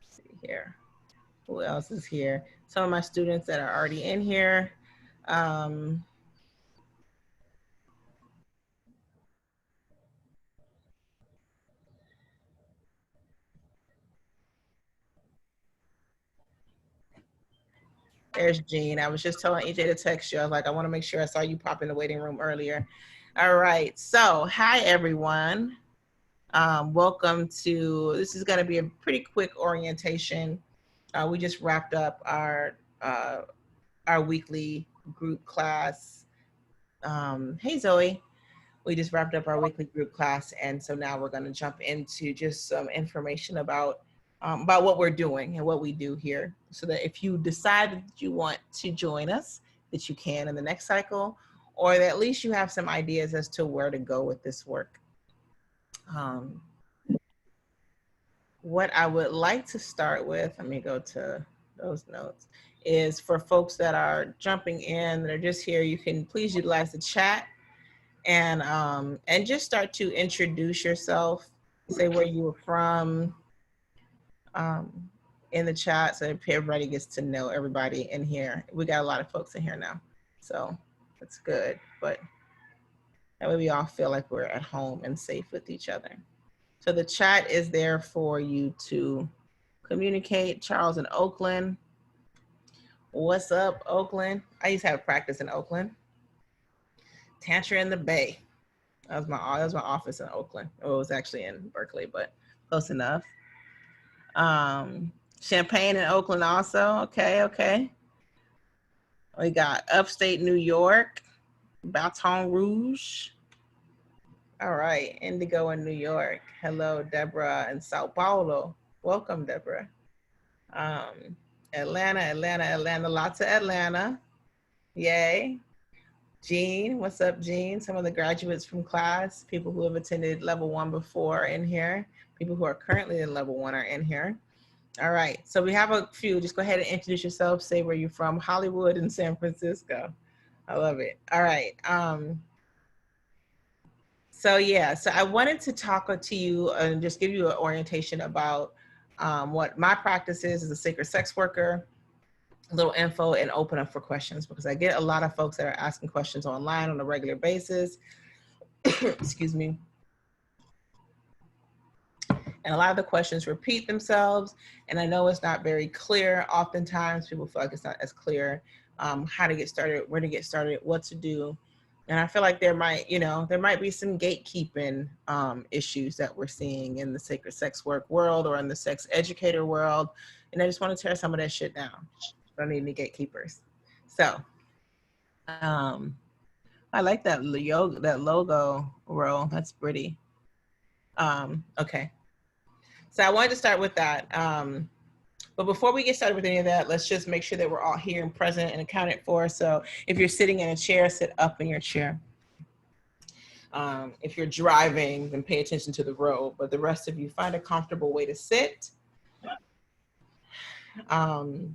Let's see here. Who else is here? Some of my students that are already in here. There's Jean. I was just telling EJ to text you. I was like, I want to make sure I saw you pop in the waiting room earlier. All right. So, hi, everyone. Welcome to, this is going to be a pretty quick orientation. We just wrapped up our weekly group class. Hey, Zoe. We just wrapped up our weekly group class. And so now we're going to jump into just some information about what we're doing and what we do here, so that if you decide that you want to join us, that you can in the next cycle, or that at least you have some ideas as to where to go with this work. What I would like to start with, let me go to those notes, is for folks that are jumping in, that are just here, you can please utilize the chat and just start to introduce yourself, say where you were from, in the chat, so everybody gets to know everybody in here. We got a lot of folks in here now, so that's good. But that way we all feel like we're at home and safe with each other. So the chat is there for you to communicate. Charles in Oakland. What's up, Oakland? I used to have practice in Oakland. Tantra in the Bay. That was my office in Oakland. Oh, it was actually in Berkeley, but close enough. Champaign in Oakland also. Okay. We got upstate New York, Baton Rouge. All right, Indigo in New York. Hello, Deborah in Sao Paulo. Welcome, Deborah. Atlanta. Lots of Atlanta. Yay. Jean, what's up, Jean? Some of the graduates from class, people who have attended level 1 before are in here. People who are currently in level 1 are in here. All right, so we have a few. Just go ahead and introduce yourself. Say where you're from. Hollywood and San Francisco. I love it. All right. So I wanted to talk to you and just give you an orientation about what my practice is as a sacred sex worker, a little info, and open up for questions, because I get a lot of folks that are asking questions online on a regular basis. Excuse me. And a lot of the questions repeat themselves, and I know it's not very clear. Oftentimes people feel like it's not as clear how to get started, where to get started, what to do. And I feel like there might be some gatekeeping issues that we're seeing in the sacred sex work world or in the sex educator world. And I just want to tear some of that shit down. Don't need any gatekeepers. So I like that logo, Ro. That's pretty. Okay. So I wanted to start with that. But before we get started with any of that, let's just make sure that we're all here and present and accounted for. So if you're sitting in a chair, sit up in your chair. If you're driving, then pay attention to the road. But the rest of you, find a comfortable way to sit. And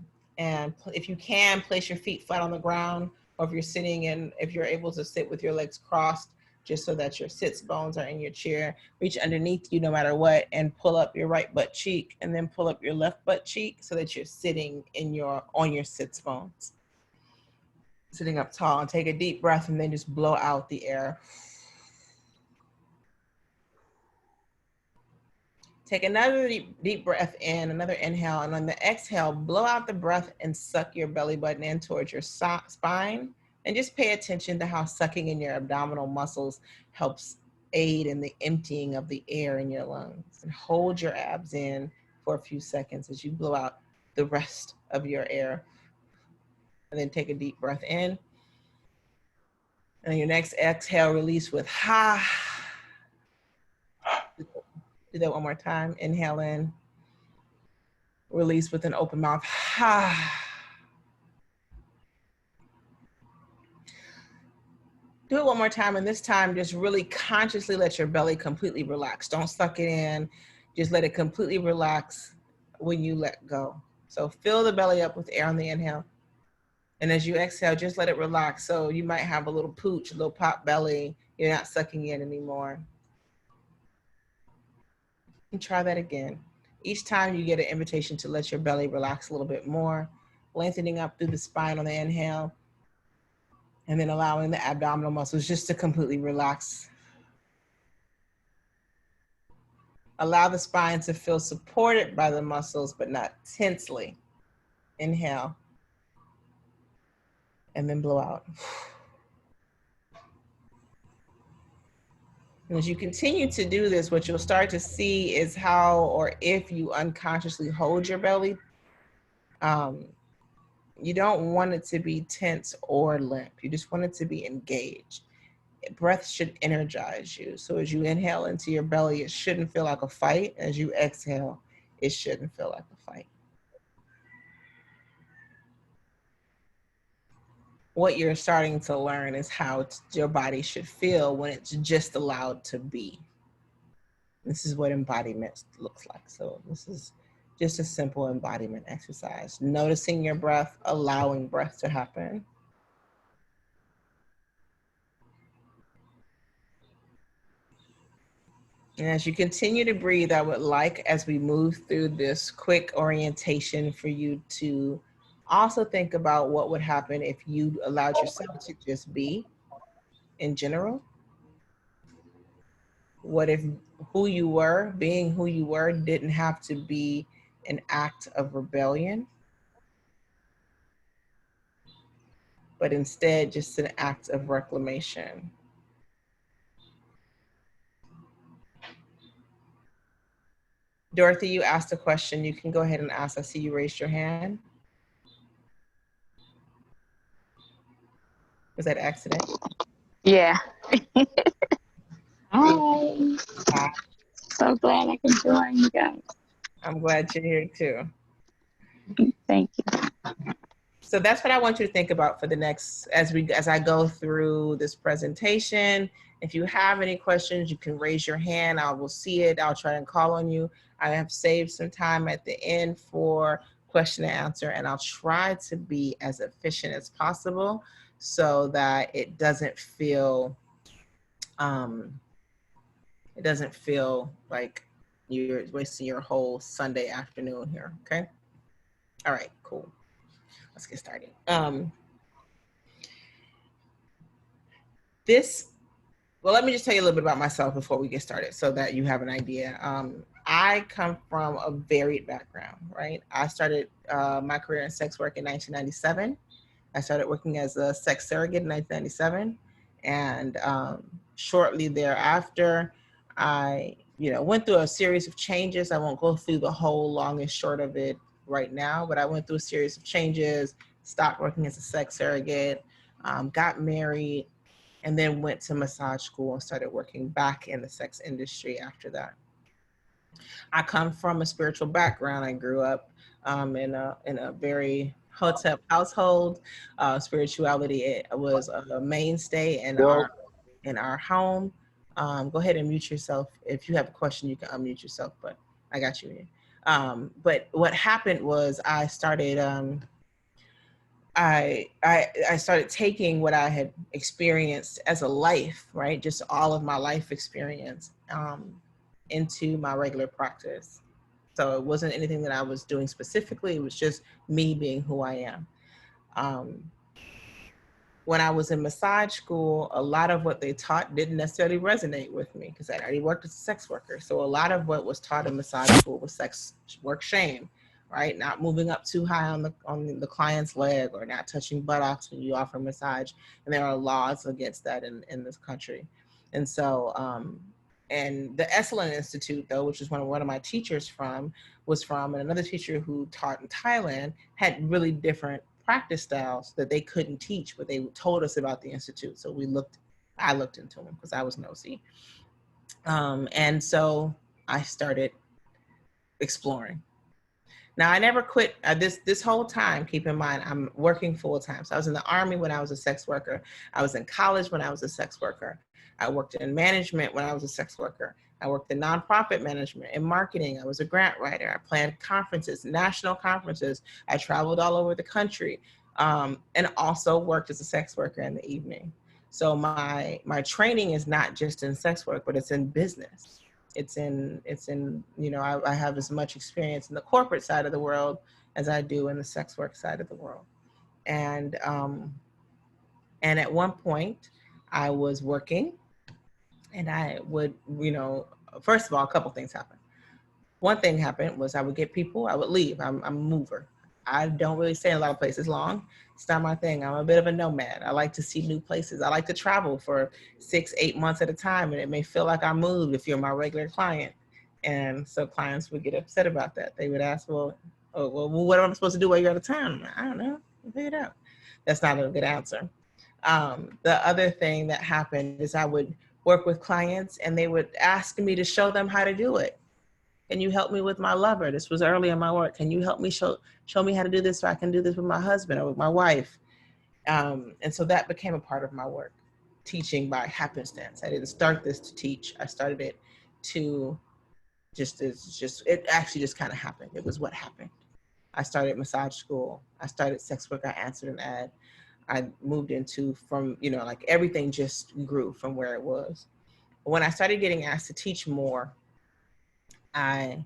if you can, place your feet flat on the ground. Or if you're sitting in, if you're able to sit with your legs crossed, just so that your sits bones are in your chair, reach underneath you no matter what, and pull up your right butt cheek, and then pull up your left butt cheek so that you're sitting on your sits bones. Sitting up tall, and take a deep breath and then just blow out the air. Take another deep breath in, another inhale, and on the exhale, blow out the breath and suck your belly button in towards your spine. And just pay attention to how sucking in your abdominal muscles helps aid in the emptying of the air in your lungs. And hold your abs in for a few seconds as you blow out the rest of your air. And then take a deep breath in. And on your next exhale, release with ha. Do that one more time. Inhale in. Release with an open mouth. Ha. Do it one more time, and this time just really consciously let your belly completely relax. Don't suck it in. Just let it completely relax when you let go. So fill the belly up with air on the inhale. And as you exhale, just let it relax. So you might have a little pooch, a little pop belly. You're not sucking in anymore. And try that again. Each time you get an invitation to let your belly relax a little bit more, lengthening up through the spine on the inhale, and then allowing the abdominal muscles just to completely relax. Allow the spine to feel supported by the muscles, but not tensely. Inhale, and then blow out. And as you continue to do this, what you'll start to see is how, or if you unconsciously hold your belly, you don't want it to be tense or limp. You just want it to be engaged. Breath should energize you. So as you inhale into your belly, it shouldn't feel like a fight. As you exhale, it shouldn't feel like a fight. What you're starting to learn is how your body should feel when it's just allowed to be. This is what embodiment looks like. So this is just a simple embodiment exercise. Noticing your breath, allowing breath to happen. And as you continue to breathe, I would like, as we move through this quick orientation, for you to also think about what would happen if you allowed yourself to just be in general. What if who you were, being who you were, didn't have to be an act of rebellion, but instead just an act of reclamation? Dorothy, you asked a question. You can go ahead and ask. I see you raised your hand. Was that accident? Yeah. Hi. Hi. So glad I can join you guys. I'm glad you're here too. Thank you. So that's what I want you to think about for the next, as I go through this presentation. If you have any questions, you can raise your hand. I will see it. I'll try and call on you. I have saved some time at the end for question and answer, and I'll try to be as efficient as possible so that it doesn't feel like you're wasting your whole Sunday afternoon here. Okay. All right, cool. Let's get started. Well, let me just tell you a little bit about myself before we get started so that you have an idea. I come from a varied background, right? I started my career in sex work in 1997. I started working as a sex surrogate in 1997. And shortly thereafter, I went through a series of changes. I won't go through the whole long and short of it right now, but I went through a series of changes, stopped working as a sex surrogate, got married, and then went to massage school and started working back in the sex industry after that. I come from a spiritual background. I grew up in a very hotep household. Spirituality was a mainstay in our home. Go ahead and mute yourself. If you have a question, you can unmute yourself, but I got you. But what happened was I started I started taking what I had experienced as a life, right? Just all of my life experience into my regular practice. So it wasn't anything that I was doing specifically. It was just me being who I am. When I was in massage school, a lot of what they taught didn't necessarily resonate with me because I already worked as a sex worker. So a lot of what was taught in massage school was sex work shame, right? Not moving up too high on the client's leg or not touching buttocks when you offer massage. And there are laws against that in this country. And so, and the Esalen Institute, though, which is one of my teachers was from, and another teacher who taught in Thailand had really different practice styles that they couldn't teach, but they told us about the Institute. So I looked into them because I was nosy. And so I started exploring. Now, I never quit this whole time. Keep in mind, I'm working full time. So I was in the Army when I was a sex worker. I was in college when I was a sex worker. I worked in management when I was a sex worker. I worked in nonprofit management and marketing. I was a grant writer. I planned conferences, national conferences. I traveled all over the country, and also worked as a sex worker in the evening. So my training is not just in sex work, but it's in business. it's in, you know, I have as much experience in the corporate side of the world as I do in the sex work side of the world. And at one point I was working, and I would, you know, first of all, a couple things happened. One thing happened was I would get people, I would leave. I'm a mover. I don't really stay in a lot of places long. It's not my thing. I'm a bit of a nomad. I like to see new places. I like to travel for 6-8 months at a time, and it may feel like I moved if you're my regular client. And so clients would get upset about that. They would ask, well, what am I supposed to do while you're out of town? I don't know. Figure it out. That's not a good answer. The other thing that happened is I would work with clients, and they would ask me to show them how to do it. Can you help me with my lover? This was early in my work. Can you help me show me how to do this so I can do this with my husband or with my wife? And so that became a part of my work, teaching by happenstance. I didn't start this to teach. I started it to it actually just kind of happened. It was what happened. I started massage school. I started sex work. I answered an ad. I moved into from, you know, like everything just grew from where it was. When I started getting asked to teach more, I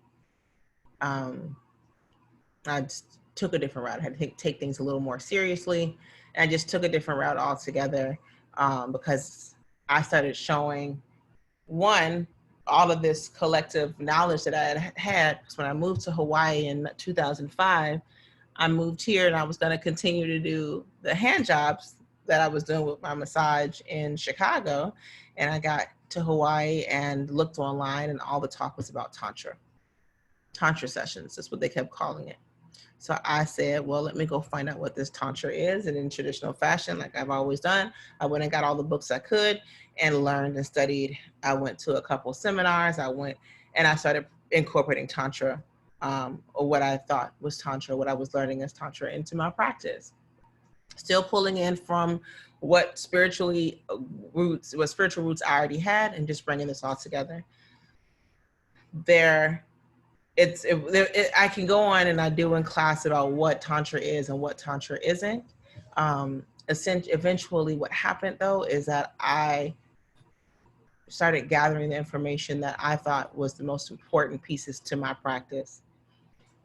just took a different route. I had to take things a little more seriously. And I just took a different route altogether, because I started showing, one, all of this collective knowledge that I had. Because when I moved to Hawaii in 2005, I moved here and I was going to continue to do the hand jobs that I was doing with my massage in Chicago. And I got to Hawaii and looked online, and all the talk was about Tantra sessions. That's what they kept calling it. So I said, well, let me go find out what this Tantra is. And in traditional fashion, like I've always done, I went and got all the books I could and learned and studied. I went to a couple seminars. I went and I started incorporating Tantra, or what I thought was Tantra, what I was learning as Tantra, into my practice. Still pulling in from what spiritual roots I already had, and just bringing this all together. I can go on, and I do in class, about what Tantra is and what Tantra isn't. Eventually what happened though is that I started gathering the information that I thought was the most important pieces to my practice,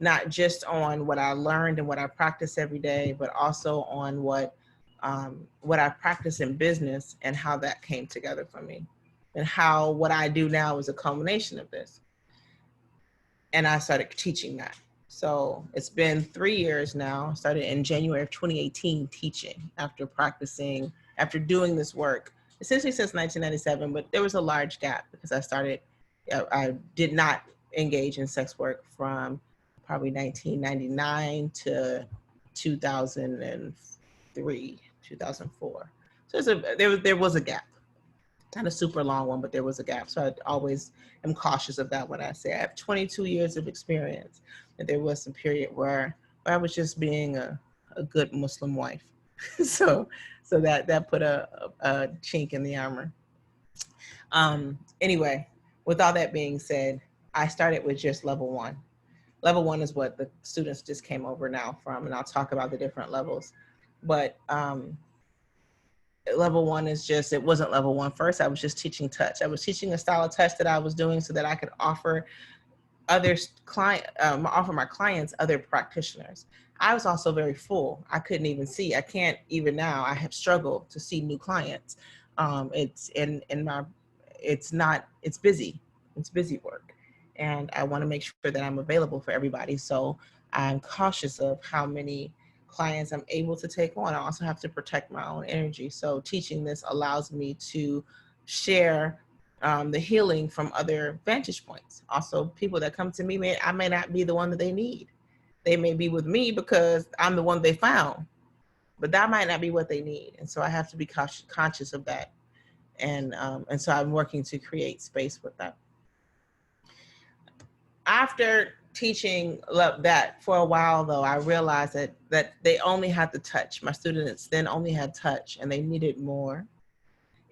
not just on what I learned and what I practice every day, but also on what I practice in business and how that came together for me, and how what I do now is a culmination of this. And I started teaching that. So it's been 3 years now. I started in January of 2018 teaching, after doing this work, essentially since 1997, but there was a large gap because I did not engage in sex work from probably 1999 to 2003, 2004. So there was a gap. Not a super long one, but there was a gap. So I always am cautious of that when I say I have 22 years of experience. And there was some period where I was just being a good Muslim wife. so that put a chink in the armor. Anyway, with all that being said, I started with just level 1. Level 1 is what the students just came over now from, and I'll talk about the different levels. But level 1 is just, it wasn't level 1 first. I was just teaching touch. I was teaching a style of touch that I was doing so that I could offer offer my clients other practitioners. I was also very full. I couldn't even see. I can't even now. I have struggled to see new clients. It's busy. It's busy work. And I want to make sure that I'm available for everybody. So I'm cautious of how many clients I'm able to take on. I also have to protect my own energy. So teaching this allows me to share the healing from other vantage points. Also, people that come to me, I may not be the one that they need. They may be with me because I'm the one they found, but that might not be what they need. And so I have to be conscious of that. And so I'm working to create space with that. After teaching that for a while, though, I realized that they only had the touch. My students then only had touch, and they needed more.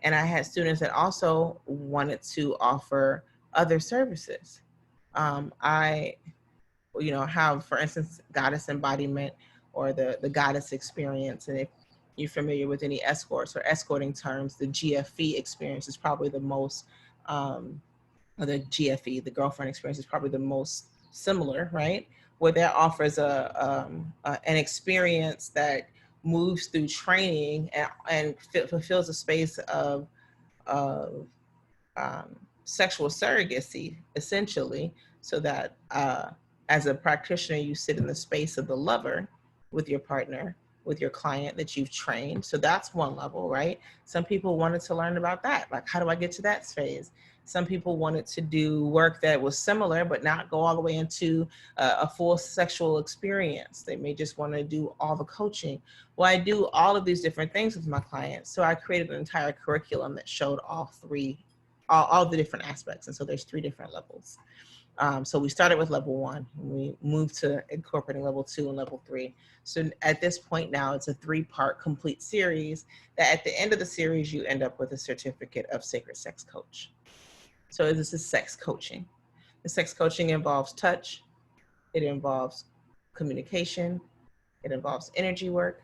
And I had students that also wanted to offer other services. I have, for instance, goddess embodiment, or the goddess experience. And if you're familiar with any escorts or escorting terms, the GFE experience is probably the most or the GFE, the girlfriend experience, is probably the most similar, right? Where that offers an experience that moves through training and fulfills a space of sexual surrogacy, essentially, so that as a practitioner, you sit in the space of the lover with your partner, with your client that you've trained. So that's one level, right? Some people wanted to learn about that. Like, how do I get to that phase? Some people wanted to do work that was similar, but not go all the way into a full sexual experience. They may just want to do all the coaching. Well, I do all of these different things with my clients. So I created an entire curriculum that showed all the different aspects. And so there's 3 different levels. So we started with level 1, and we moved to incorporating level 2 and level 3. So at this point now, it's a 3-part complete series that at the end of the series, you end up with a certificate of sacred sex coach. So this is sex coaching. The sex coaching involves touch, it involves communication, it involves energy work,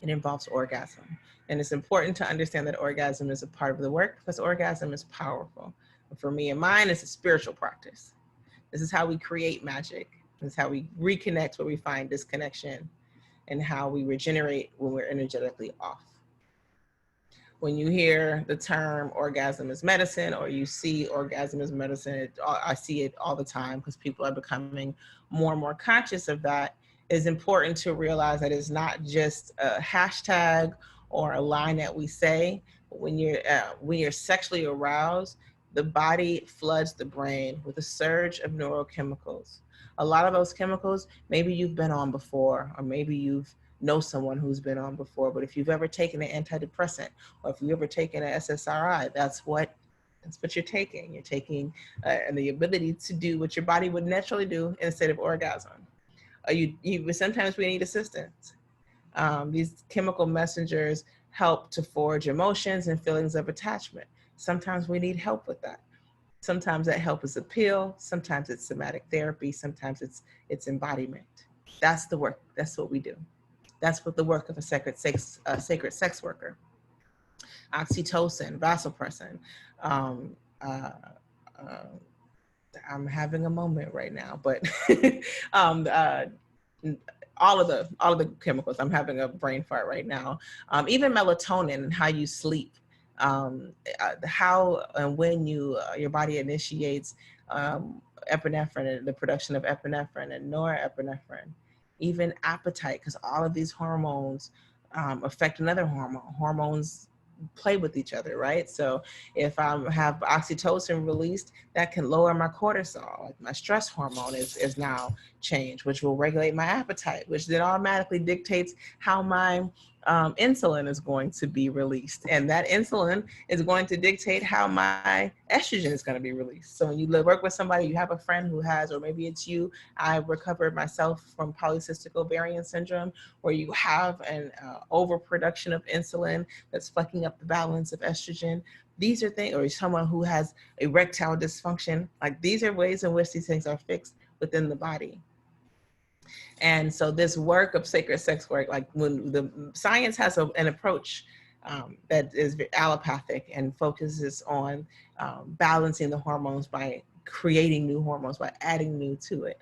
it involves orgasm. And it's important to understand that orgasm is a part of the work because orgasm is powerful. For me and mine, it's a spiritual practice. This is how we create magic. This is how we reconnect where we find disconnection, and how we regenerate when we're energetically off. When you hear the term orgasm is medicine, or you see orgasm as medicine, I see it all the time because people are becoming more and more conscious of that. It's important to realize that it's not just a hashtag or a line that we say. When you're sexually aroused, the body floods the brain with a surge of neurochemicals. A lot of those chemicals, maybe you've been on before, or maybe you've know someone who's been on before. But if you've ever taken an antidepressant, or if you've ever taken an SSRI, that's what you're taking. You're taking and the ability to do what your body would naturally do instead of orgasm. Sometimes we need assistance. These chemical messengers help to forge emotions and feelings of attachment. Sometimes we need help with that. Sometimes that help is a pill. Sometimes it's somatic therapy. Sometimes it's embodiment. That's the work. That's what we do. That's what the work of a sacred sex worker. Oxytocin, vasopressin. Um, uh, uh, I'm having a moment right now, but um, uh, all of the chemicals. I'm having a brain fart right now. Even melatonin and how you sleep. How and when your body initiates epinephrine and the production of epinephrine and norepinephrine. Even appetite, because all of these hormones affect another hormone. Hormones play with each other, right? So if I have oxytocin released, that can lower my cortisol. Like my stress hormone is now changed, which will regulate my appetite, which then automatically dictates how my insulin is going to be released. And that insulin is going to dictate how my estrogen is going to be released. So when you work with somebody, you have a friend who has, or maybe it's you, I recovered myself from polycystic ovarian syndrome, where you have an overproduction of insulin that's fucking up the balance of estrogen. These are things, or someone who has erectile dysfunction, like these are ways in which these things are fixed within the body. And so this work of sacred sex work, like when the science has an approach that is allopathic and focuses on balancing the hormones by creating new hormones, by adding new to it.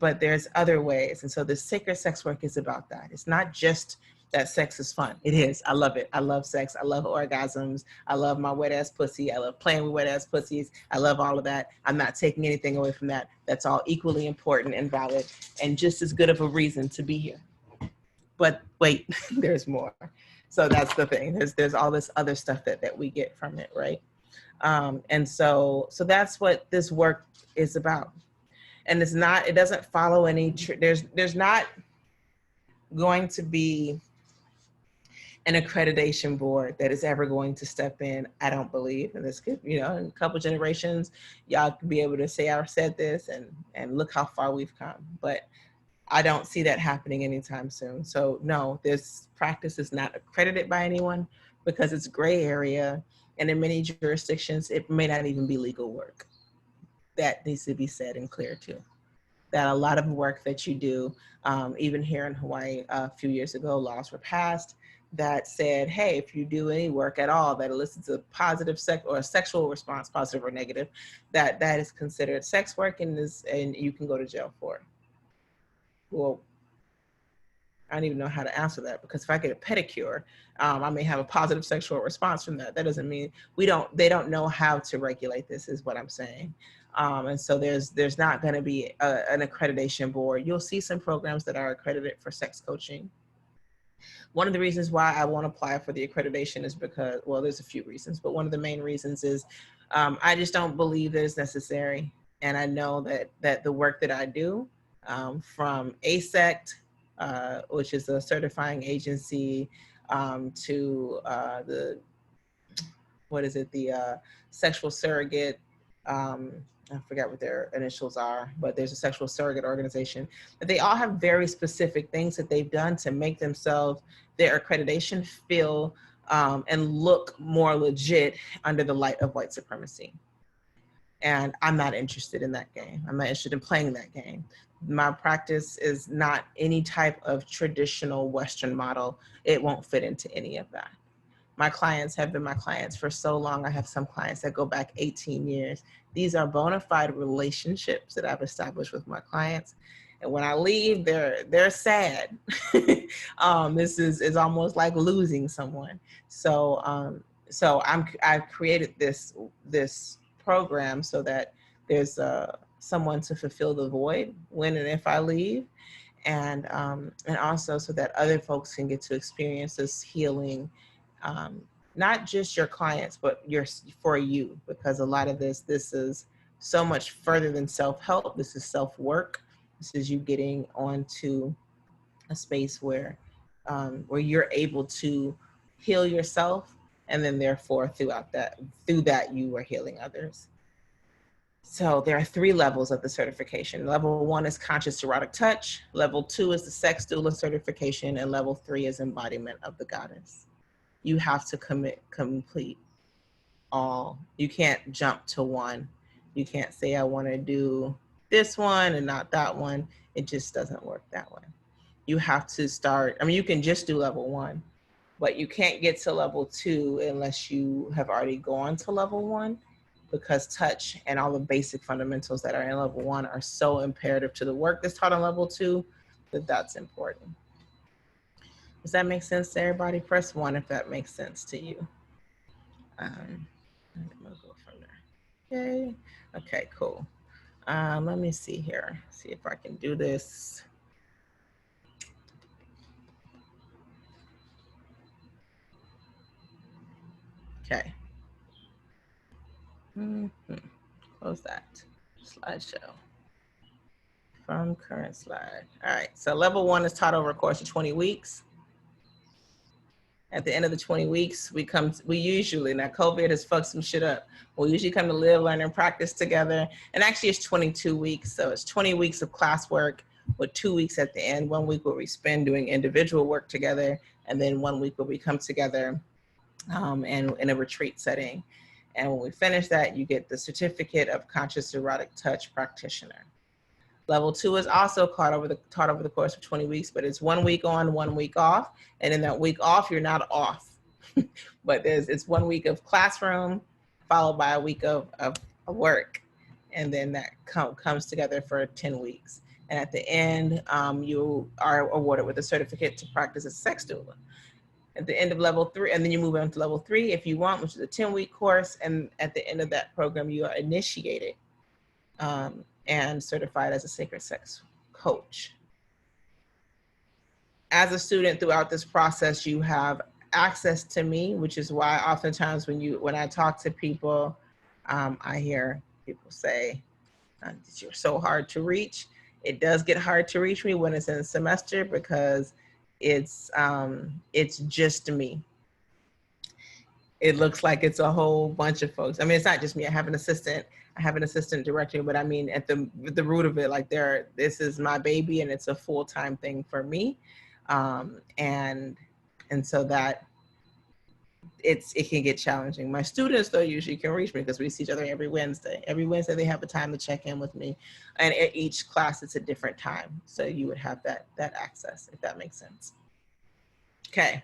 But there's other ways. And so the sacred sex work is about that. It's not just that sex is fun. It is. I love it. I love sex. I love orgasms. I love my wet ass pussy. I love playing with wet ass pussies. I love all of that. I'm not taking anything away from that. That's all equally important and valid and just as good of a reason to be here. But wait, there's more. So that's the thing. There's all this other stuff that we get from it, right? And so that's what this work is about. And it doesn't follow any, there's not going to be an accreditation board that is ever going to step in, I don't believe. And this could, in a couple generations, y'all could be able to say I said this and look how far we've come. But I don't see that happening anytime soon. So no, this practice is not accredited by anyone because it's gray area. And in many jurisdictions, it may not even be legal work. That needs to be said and clear too. That a lot of work that you do, even here in Hawaii a few years ago, laws were passed that said, hey, if you do any work at all that elicits a positive sex or a sexual response, positive or negative, that is considered sex work and you can go to jail for it. Well, I don't even know how to answer that, because if I get a pedicure, I may have a positive sexual response from that. That doesn't mean they don't know how to regulate this, is what I'm saying. And so there's not going to be an accreditation board. You'll see some programs that are accredited for sex coaching. One of the reasons why I won't apply for the accreditation is because, well, there's a few reasons, but one of the main reasons is I just don't believe that it's necessary. And I know that the work that I do from ASECT, which is a certifying agency, to the sexual surrogate, I forget what their initials are, but there's a sexual surrogate organization, that they all have very specific things that they've done to make themselves, their accreditation, feel and look more legit under the light of white supremacy. And I'm not interested in that game. I'm not interested in playing that game. My practice is not any type of traditional Western model. It won't fit into any of that. My clients have been my clients for so long. I have some clients that go back 18 years. These are bona fide relationships that I've established with my clients. And when I leave, they're sad. This is almost like losing someone. So I've created this program so that there's someone to fulfill the void when and if I leave, and also so that other folks can get to experience this healing. Not just your clients, but for you, because a lot of this is so much further than self-help. This is self-work. This is you getting onto a space where you're able to heal yourself, and then therefore through that you are healing others. So there are 3 levels of the certification. Level 1 is conscious erotic touch. Level 2 is the sex doula certification, and level 3 is embodiment of the goddess. You have to complete all. You can't jump to one. You can't say, I want to do this one and not that one. It just doesn't work that way. You have to start, you can just do level 1, but you can't get to level 2 unless you have already gone to level 1, because touch and all the basic fundamentals that are in level 1 are so imperative to the work that's taught on level 2 that's important. Does that make sense to everybody? Press 1 if that makes sense to you. I'm gonna go from there. Yay. Okay, cool. Let me see here. See if I can do this. Okay. Close that slideshow. From current slide. All right, so level 1 is taught over a course of 20 weeks. At the end of the 20 weeks, we usually, now COVID has fucked some shit up. We usually come to live, learn, and practice together. And actually it's 22 weeks. So it's 20 weeks of classwork with 2 weeks at the end. 1 week where we spend doing individual work together. And then 1 week where we come together and in a retreat setting. And when we finish that, you get the certificate of conscious erotic touch practitioner. Level 2 is also taught over the course of 20 weeks, but it's 1 week on, 1 week off. And in that week off, you're not off. But it's 1 week of classroom followed by a week of work. And then that comes together for 10 weeks. And at the end, you are awarded with a certificate to practice as a sex doula. At the end of level 3, and then you move on to level 3 if you want, which is a 10-week course. And at the end of that program, you are initiated and certified as a sacred sex coach. As a student throughout this process, you have access to me, which is why oftentimes when I talk to people, I hear people say, you're so hard to reach. It does get hard to reach me when it's in a semester, because it's just me. It looks like it's a whole bunch of folks. It's not just me. I have an assistant director, but at the root of it, like this is my baby, and it's a full-time thing for me. And so that it can get challenging. My students, though, usually can reach me because we see each other every Wednesday. Every Wednesday they have a time to check in with me, and at each class it's a different time. So you would have that access, if that makes sense. Okay.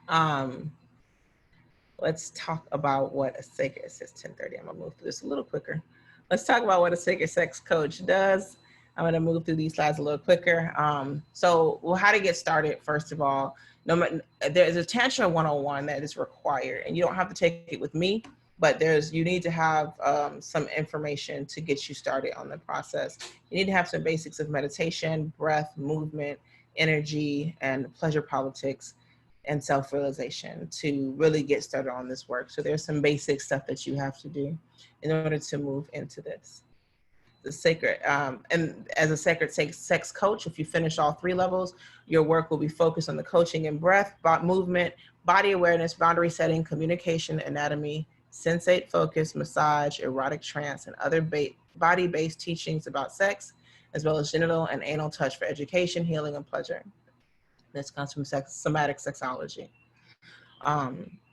Um, let's talk about what a sacred, it says 10:30. I'm gonna move through this a little quicker. Let's talk about what a sacred sex coach does. I'm gonna move through these slides a little quicker. So how to get started, first of all, there's a Tantra 101 that is required, and you don't have to take it with me, but you need to have some information to get you started on the process. You need to have some basics of meditation, breath, movement, energy, and pleasure politics and self-realization to really get started on this work. So there's some basic stuff that you have to do in order to move into this. The sacred, and as a sacred sex coach, if you finish all 3 levels, your work will be focused on the coaching and breath, movement, body awareness, boundary setting, communication, anatomy, sensate focus, massage, erotic trance, and other body-based teachings about sex, as well as genital and anal touch for education, healing, and pleasure. This comes from somatic sexology.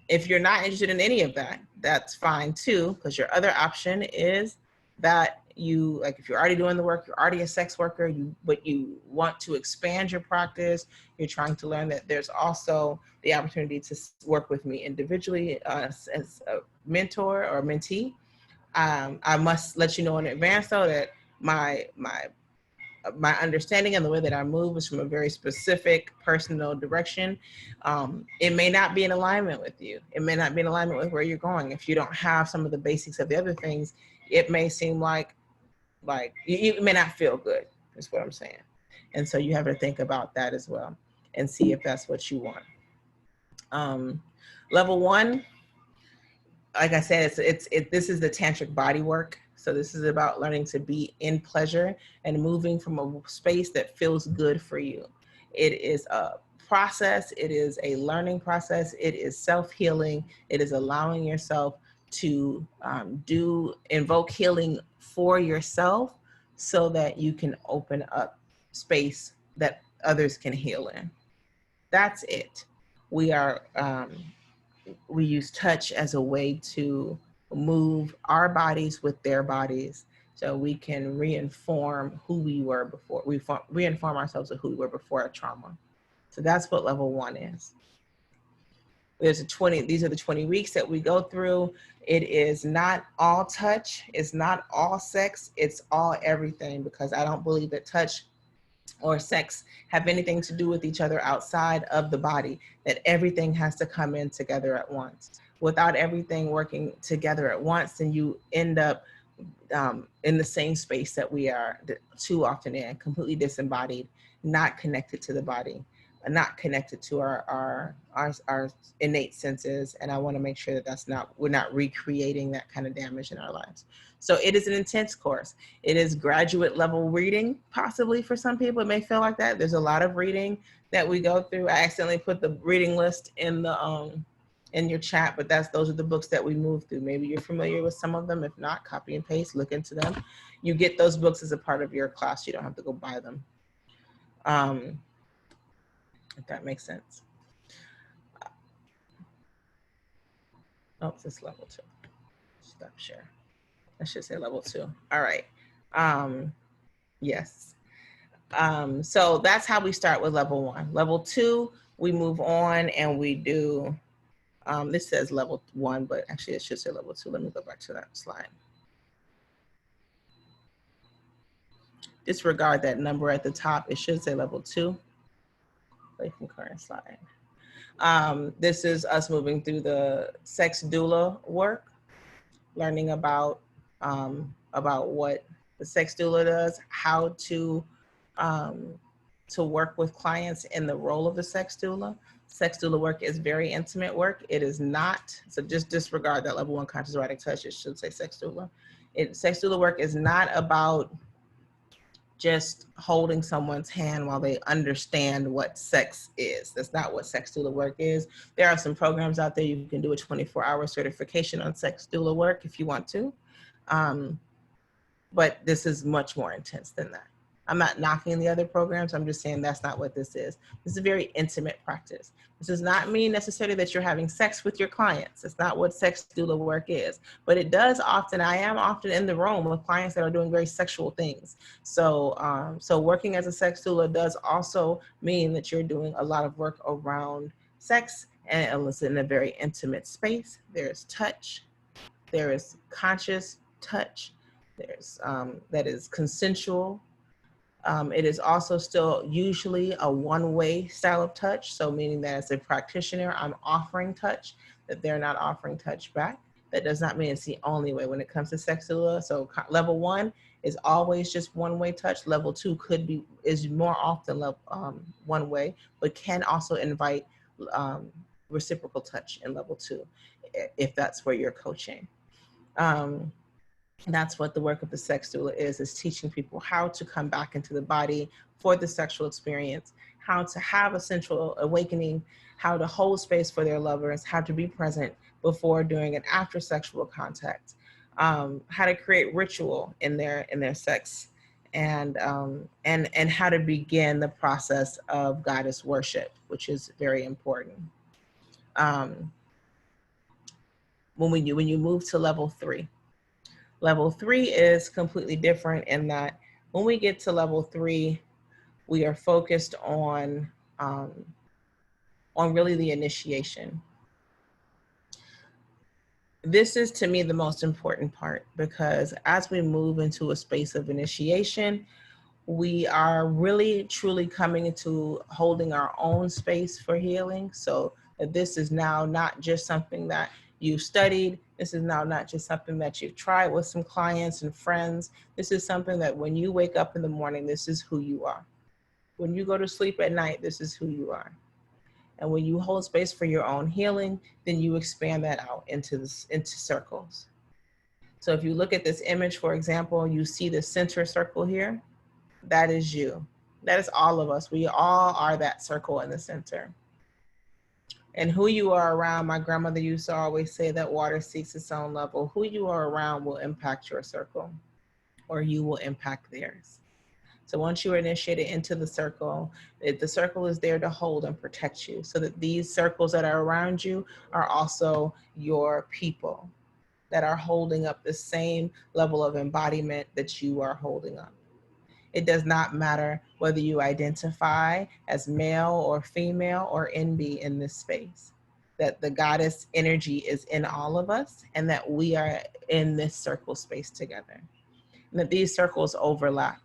If you're not interested in any of that, that's fine too, because your other option is that if you're already doing the work, you're already a sex worker, but you want to expand your practice, you're trying to learn that there's also the opportunity to work with me individually as a mentor or mentee. I must let you know in advance though that my understanding and the way that I move is from a very specific personal direction. It may not be in alignment with you. It may not be in alignment with where you're going. If you don't have some of the basics of the other things, it may seem like you may not feel good, is what I'm saying. And so you have to think about that as well and see if that's what you want. Level 1, like I said, this is the Tantric Bodywork. So this is about learning to be in pleasure and moving from a space that feels good for you. It is a process. It is a learning process. It is self-healing. It is allowing yourself to invoke healing for yourself so that you can open up space that others can heal in. That's it. We use touch as a way to move our bodies with their bodies so we can reinform who we were before. We reinform ourselves of who we were before a trauma. So that's what level 1 is. These are the 20 weeks that we go through. It is not all touch. It's not all sex. It's all everything, because I don't believe that touch or sex have anything to do with each other outside of the body, that everything has to come in together at once. Without everything working together at once, then you end up in the same space that we are too often in, completely disembodied, not connected to the body, not connected to our innate senses. And I want to make sure that we're not recreating that kind of damage in our lives. So it is an intense course. It is graduate level reading, possibly for some people. It may feel like that. There's a lot of reading that we go through. I accidentally put the reading list in your chat, but those are the books that we move through. Maybe you're familiar with some of them. If not, copy and paste, look into them. You get those books as a part of your class. You don't have to go buy them. If that makes sense. Oh, it's level 2. Stop share. I should say level 2. All right. Yes. So that's how we start with level 1. Level 2, we move on and we do, this says level 1, but actually it should say level 2. Let me go back to that slide. Disregard that number at the top. It should say level 2. Play from current slide. This is us moving through the sex doula work, learning about what the sex doula does, how to work with clients in the role of the sex doula. Sex doula work is very intimate work. It is not, so just disregard that level 1 conscious erotic touch. It should say sex doula. Sex doula work is not about just holding someone's hand while they understand what sex is. That's not what sex doula work is. There are some programs out there. You can do a 24-hour certification on sex doula work if you want to. But this is much more intense than that. I'm not knocking the other programs. I'm just saying that's not what this is. This is a very intimate practice. This does not mean necessarily that you're having sex with your clients. It's not what sex doula work is. But it does often, I am often in the room with clients that are doing very sexual things. So, so working as a sex doula does also mean that you're doing a lot of work around sex and it's in a very intimate space. There's touch, there is conscious touch, there's that is consensual. It is also still usually a one-way style of touch. So meaning that as a practitioner, I'm offering touch, that they're not offering touch back. That does not mean it's the only way when it comes to sexual. So level 1 is always just one-way touch. Level 2 is more often one way, but can also invite reciprocal touch in level 2, if that's where you're coaching. That's what the work of the sex doula is teaching people how to come back into the body for the sexual experience, how to have a sensual awakening, how to hold space for their lovers, how to be present before, during, and after sexual contact, how to create ritual in their sex, and how to begin the process of goddess worship, which is very important. When you move to level 3. Level 3 is completely different in that when we get to level 3, we are focused on really the initiation. This is, to me, the most important part, because as we move into a space of initiation, we are really truly coming into holding our own space for healing. So this is now not just something that you've studied. This is now not just something that you've tried with some clients and friends. This is something that when you wake up in the morning, this is who you are. When you go to sleep at night, this is who you are. And when you hold space for your own healing, then you expand that out into circles. So if you look at this image, for example, you see the center circle here. That is you. That is all of us. We all are that circle in the center. And who you are around, my grandmother used to always say that water seeks its own level. Who you are around will impact your circle, or you will impact theirs. So once you are initiated into the circle is there to hold and protect you, so that these circles that are around you are also your people that are holding up the same level of embodiment that you are holding up. It does not matter whether you identify as male or female or NB in this space, that the goddess energy is in all of us, and that we are in this circle space together, and that these circles overlap.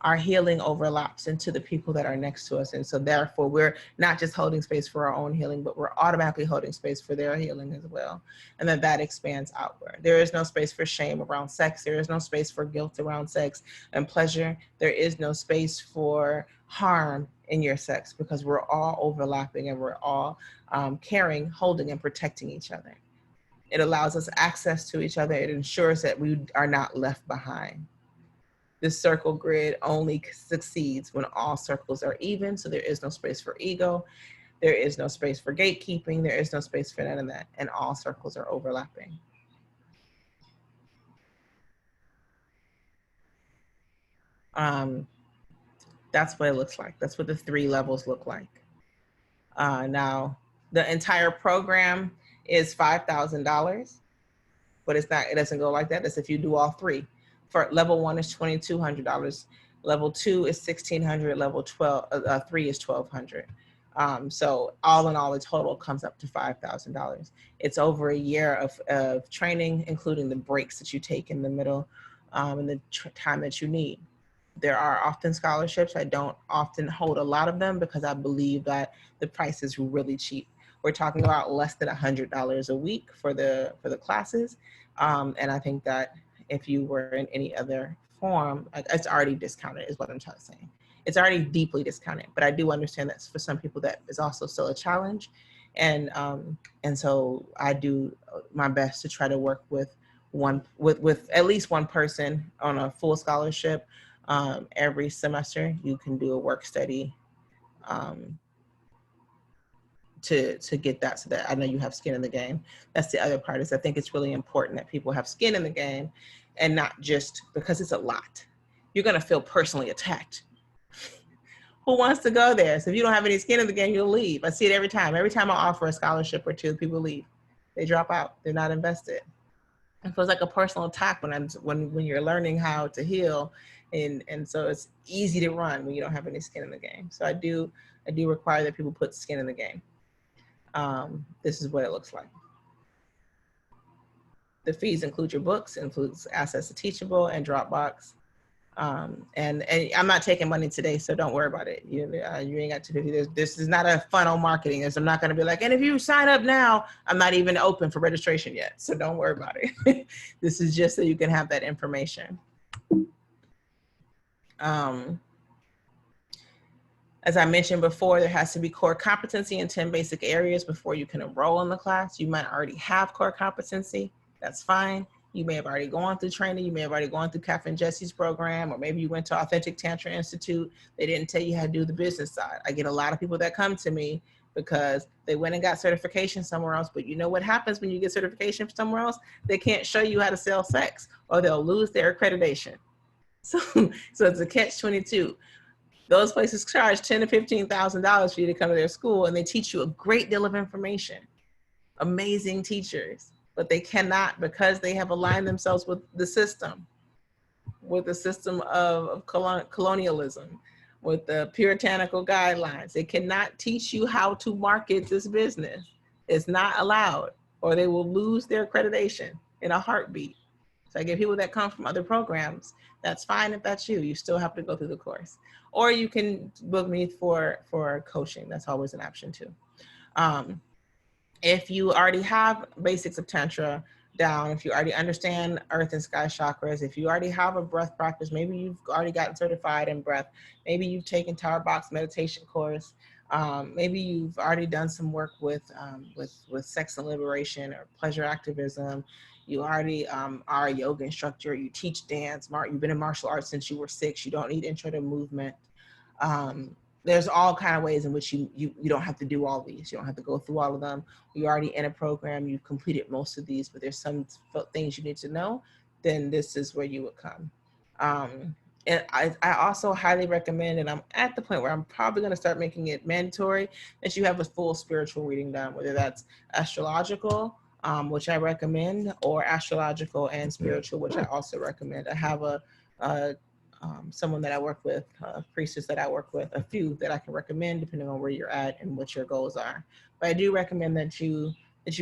Our healing overlaps into the people that are next to us. And so therefore, we're not just holding space for our own healing, but we're automatically holding space for their healing as well. And that expands outward. There is no space for shame around sex. There is no space for guilt around sex and pleasure. There is no space for harm in your sex, because we're all overlapping and we're all caring, holding, and protecting each other. It allows us access to each other. It ensures that we are not left behind. This circle grid only succeeds when all circles are even, so there is no space for ego, there is no space for gatekeeping, there is no space for none of that, and all circles are overlapping. That's what it looks like. That's what the 3 levels look like. Now, the entire program is $5,000, but it doesn't go like that. That's if you do all 3. For level 1 is $2,200. Level 2 is $1,600. Level 3 is $1,200. So all in all, the total comes up to $5,000. It's over a year of training, including the breaks that you take in the middle, and the time that you need. There are often scholarships. I don't often hold a lot of them because I believe that the price is really cheap. We're talking about less than $100 a week for the classes, and I think that if you were in any other form, it's already discounted is what I'm trying to say. It's already deeply discounted, but I do understand that for some people that is also still a challenge. And so I do my best to try to work with at least one person on a full scholarship. Every semester you can do a work study to get that, so that I know you have skin in the game. That's the other part, is I think it's really important that people have skin in the game, and not just because it's a lot. You're going to feel personally attacked. Who wants to go there? So if you don't have any skin in the game, you'll leave. I see it every time. Every time I offer a scholarship or 2, people leave. They drop out. They're not invested. It feels like a personal attack when you're learning how to heal, and so it's easy to run when you don't have any skin in the game. So I do require that people put skin in the game. this is what it looks like. The fees include your books, includes access to Teachable and Dropbox. And I'm not taking money today, so don't worry about it. You ain't got to. This is not a funnel marketing. I'm not going to be like, and if you sign up now, I'm not even open for registration yet, so don't worry about it. This is just so you can have that information. As I mentioned before, there has to be core competency in 10 basic areas before you can enroll in the class. You might already have core competency. That's fine. You may have already gone through training. You may have already gone through Catherine Jesse's program, or maybe you went to Authentic Tantra Institute. They didn't tell you how to do the business side. I get a lot of people that come to me because they went and got certification somewhere else, but you know what happens when you get certification somewhere else? They can't show you how to sell sex, or they'll lose their accreditation. So it's a catch-22. Those places charge $10,000 to $15,000 for you to come to their school, and they teach you a great deal of information. Amazing teachers. But they cannot, because they have aligned themselves with the system of colonialism, with the puritanical guidelines. They cannot teach you how to market this business. It's not allowed, or they will lose their accreditation in a heartbeat. So I get people that come from other programs. That's fine if that's you. You still have to go through the course. Or you can book me for coaching. That's always an option too. If you already have basics of Tantra down, if you already understand earth and sky chakras, if you already have a breath practice, maybe you've already gotten certified in breath, maybe you've taken Tower Box meditation course, maybe you've already done some work with sex and liberation or pleasure activism, you already are a yoga instructor, you teach dance, you've been in martial arts since you were 6, you don't need intro to movement. There's all kind of ways in which you don't have to do all these. You don't have to go through all of them. You're already in a program. You've completed most of these, but there's some things you need to know. Then this is where you would come. And I also highly recommend, and I'm at the point where I'm probably going to start making it mandatory, that you have a full spiritual reading done, whether that's astrological, which I recommend, or astrological and spiritual, which I also recommend. I have someone that I work with, a priestess that I work with, a few that I can recommend depending on where you're at and what your goals are. But I do recommend that you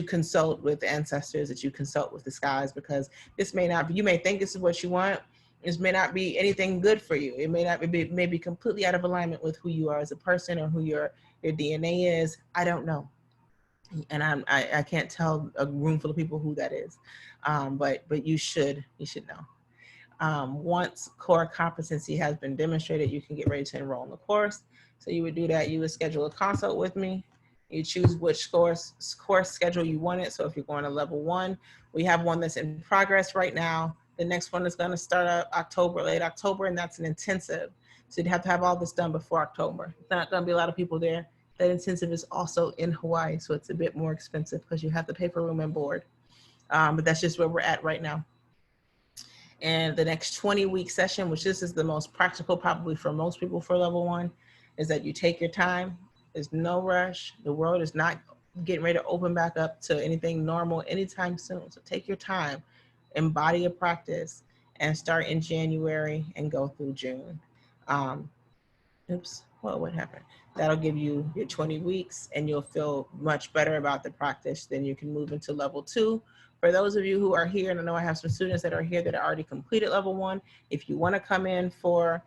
consult with ancestors, that you consult with the skies, because this may not be, you may think this is what you want, this may not be anything good for you. It may not be, maybe completely out of alignment with who you are as a person or who your DNA is. I don't know. And I can't tell a room full of people who that is. But you should know. Once core competency has been demonstrated, you can get ready to enroll in the course. So you would do that. You would schedule a consult with me. You choose which course schedule you wanted. So if you're going to level 1, we have one that's in progress right now. The next one is going to start up late October, and that's an intensive. So you'd have to have all this done before October. There's not going to be a lot of people there. That intensive is also in Hawaii, so it's a bit more expensive because you have to pay for room and board. But that's just where we're at right now. And the next 20-week session, which this is the most practical probably for most people for level 1, is that you take your time. There's no rush. The world is not getting ready to open back up to anything normal anytime soon. So take your time, embody a practice, and start in January and go through June. What happened? That'll give you your 20 weeks and you'll feel much better about the practice. Then you can move into level 2. For those of you who are here, and I know I have some students that are here that are already completed level 1, if you want to come in for,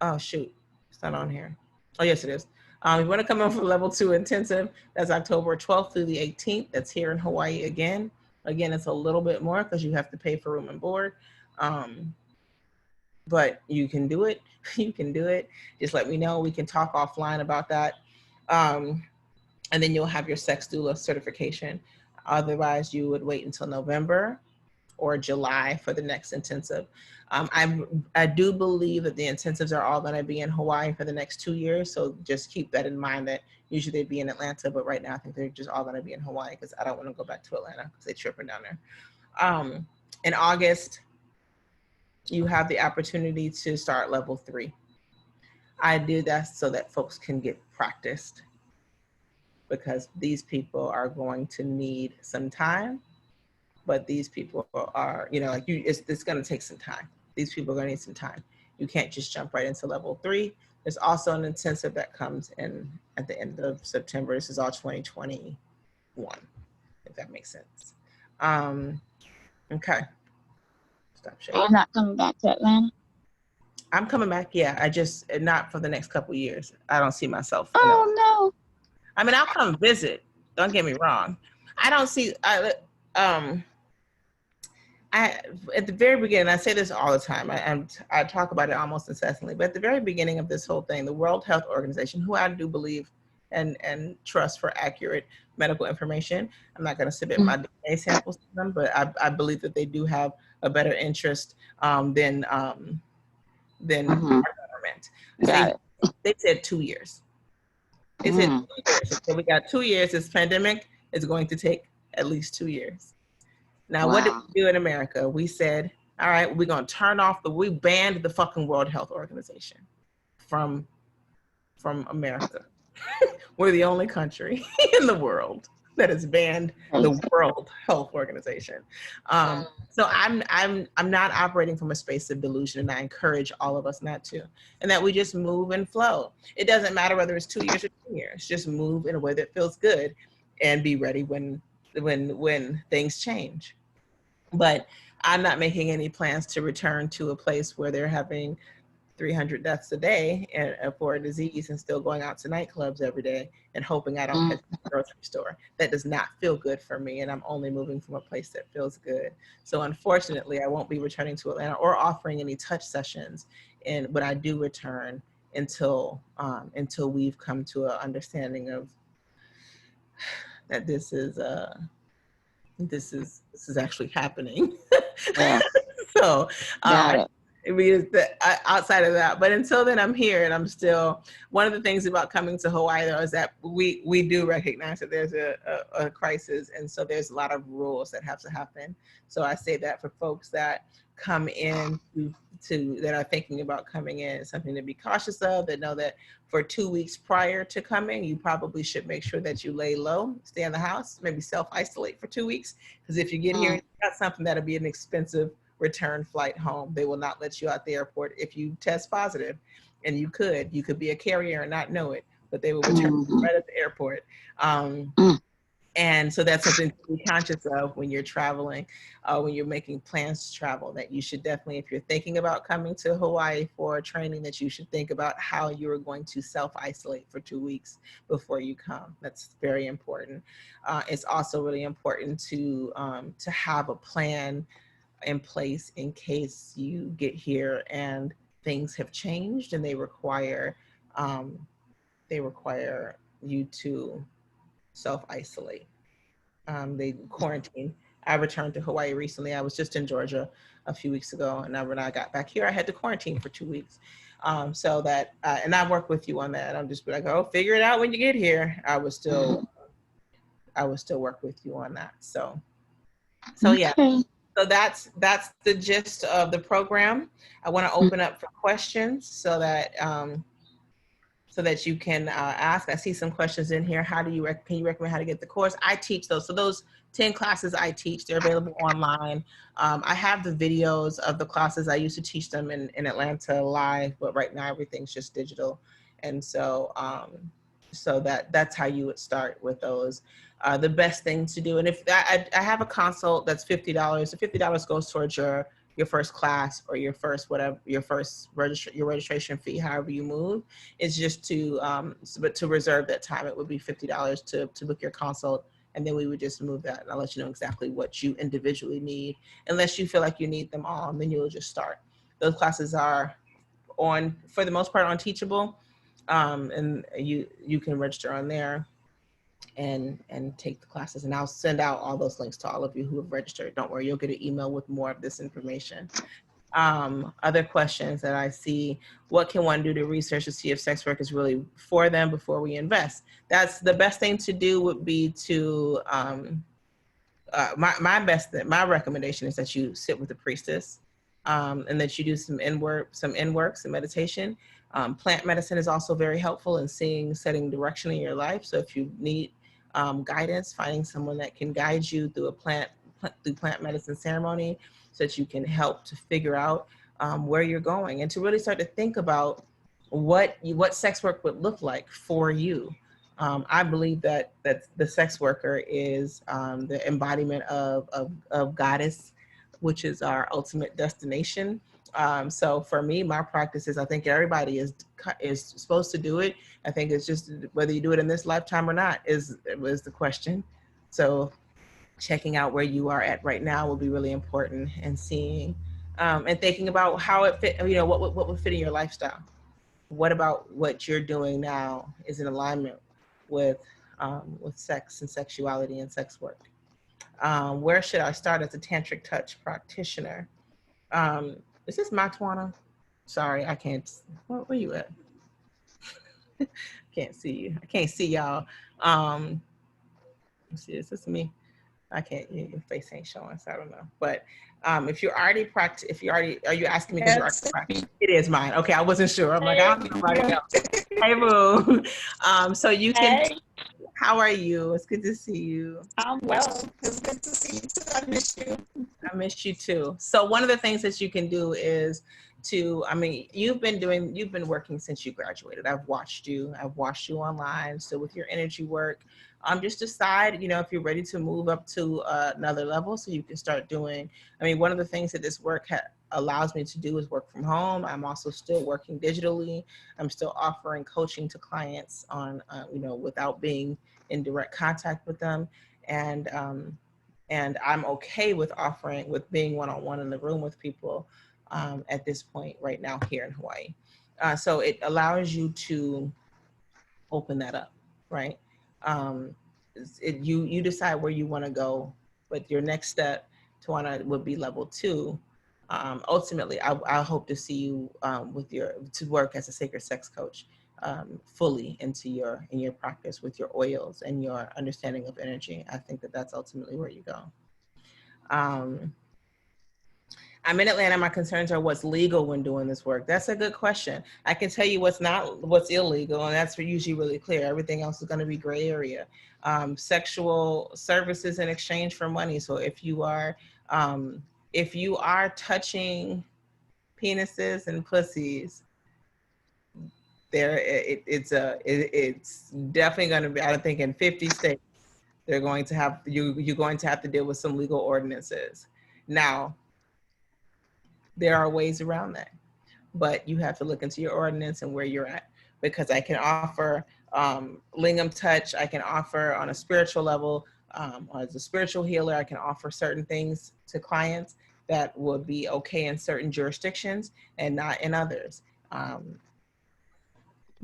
oh shoot, it's not on here. Oh yes, it is. If you want to come in for level 2 intensive, that's October 12th through the 18th. That's here in Hawaii again. Again, it's a little bit more because you have to pay for room and board. But you can do it. You can do it. Just let me know. We can talk offline about that. And then you'll have your sex doula certification. Otherwise, you would wait until November or July for the next intensive. I do believe that the intensives are all going to be in Hawaii for the next 2 years. So just keep that in mind, that usually they'd be in Atlanta, but right now I think they're just all going to be in Hawaii because I don't want to go back to Atlanta because they're tripping down there. In August, you have the opportunity to start level 3. I do that so that folks can get practiced, because these people are going to need some time, but these people are, it's going to take some time. These people are going to need some time. You can't just jump right into level 3. There's also an intensive that comes in at the end of September. This is all 2021, if that makes sense. Okay. Stop sharing. You're not coming back to Atlanta? I'm coming back. Yeah, I just not for the next couple of years. I don't see myself. Oh no. I mean, I'll come visit. Don't get me wrong. I don't see. I at the very beginning, I say this all the time. I talk about it almost incessantly. But at the very beginning of this whole thing, the World Health Organization, who I do believe and trust for accurate medical information, I'm not going to submit my DNA samples to them, but I believe that they do have a better interest than our government. They said 2 years. They said 2 years. So we got 2 years. This pandemic is going to take at least 2 years. Now, what did we do in America? We said, all right, we're going to turn off we banned the fucking World Health Organization from America. We're the only country in the world that has banned the World Health Organization. So I'm not operating from a space of delusion, and I encourage all of us not to, and that we just move and flow. It doesn't matter whether it's 2 years or 10 years. Just move in a way that feels good, and be ready when things change. But I'm not making any plans to return to a place where they're having 300 deaths a day for a disease and still going out to nightclubs every day and hoping I don't catch the grocery store. That does not feel good for me, and I'm only moving from a place that feels good. So unfortunately, I won't be returning to Atlanta or offering any touch sessions when I do return until we've come to an understanding of that this is actually happening. Yeah. So outside of that, but until then, I'm here, and I'm still. One of the things about coming to Hawaii, though, is that we do recognize that there's a crisis, and so there's a lot of rules that have to happen. So I say that for folks that come in that are thinking about coming in, it's something to be cautious of. That know that for 2 weeks prior to coming, you probably should make sure that you lay low, stay in the house, maybe self-isolate for 2 weeks, because if you get here and you got something, that'll be an expensive return flight home. They will not let you out the airport if you test positive, and you could be a carrier and not know it, but they will return you right at the airport. And so that's something to be conscious of when you're traveling, when you're making plans to travel, that you should definitely, if you're thinking about coming to Hawaii for training, that you should think about how you're going to self-isolate for 2 weeks before you come. That's very important. It's also really important to have a plan in place in case you get here and things have changed and they require you to self-isolate. They quarantine. I returned to Hawaii recently. I was just in Georgia a few weeks ago, and when I got back here, I had to quarantine for 2 weeks. So that, and I work with you on that. I'm just like, oh, figure it out when you get here. I would still work with you on that. So yeah. So that's the gist of the program. I want to open up for questions so that you can ask. I see some questions in here. Can you recommend how to get the course? I teach those. So those 10 classes I teach, they're available online. I have the videos of the classes. I used to teach them in Atlanta live, but right now everything's just digital. And so that's how you would start with those. The best thing to do, and if I have a consult that's $50. The $50 goes towards your first class or your first registration fee, however you move. It's just but to reserve that time, it would be $50 to book your consult, and then we would just move that, and I'll let you know exactly what you individually need. Unless you feel like you need them all, then you'll just start. Those classes are for the most part on Teachable, and you can register on there and take the classes, and I'll send out all those links to all of you who have registered. Don't worry, you'll get an email with more of this information. Other questions that I see: what can one do to research to see if sex work is really for them before we invest? That's the best thing to do. Would be to my recommendation is that you sit with the priestess, and that you do some meditation. Plant medicine is also very helpful in setting direction in your life. So if you need guidance, finding someone that can guide you through plant medicine ceremony, so that you can help to figure out where you're going, and to really start to think about what sex work would look like for you. I believe that the sex worker is the embodiment of goddess, which is our ultimate destination. So for me, my practice is, I think everybody is supposed to do it. I think it's just whether you do it in this lifetime or not is the question. So checking out where you are at right now will be really important, and seeing and thinking about how it fit, what would fit in your lifestyle. What about what you're doing now is in alignment with sex and sexuality and sex work? Where should I start as a tantric touch practitioner? Is this Matwana? Sorry, I can't. Where you at? Can't see you. I can't see y'all. Let's see, is this me? I can't. Your face ain't showing, so I don't know. But if you're already are you asking me because you're already practicing? It is mine. Okay, I wasn't sure. I'm like, I don't know nobody else. Hey, boo. So you can. Hey, How are you? It's good to see you. I'm well. It's good to see you too. I miss you. I miss you too. So one of the things that you can do is you've been working since you graduated. I've watched you online. So with your energy work, just decide, if you're ready to move up to another level so you can start doing, one of the things that this work allows me to do is work from home. I'm also still working digitally. I'm still offering coaching to clients on, without being in direct contact with them. And I'm okay with being one-on-one in the room with people at this point right now here in Hawaii. So it allows you to open that up, right? You decide where you want to go, but your next step would be level 2. Ultimately, I hope to see you to work as a sacred sex coach fully in your practice with your oils and your understanding of energy. I think that's ultimately where you go. I'm in Atlanta. My concerns are what's legal when doing this work. That's a good question. I can tell you what's illegal, and that's usually really clear. Everything else is going to be gray area. Sexual services in exchange for money. So if you are touching penises and pussies, it's definitely going to be. I think in 50 states they're going to have you're going to have to deal with some legal ordinances. Now, there are ways around that, but you have to look into your ordinance and where you're at, because I can offer lingam touch. I can offer on a spiritual level, as a spiritual healer, I can offer certain things to clients that would be okay in certain jurisdictions and not in others. But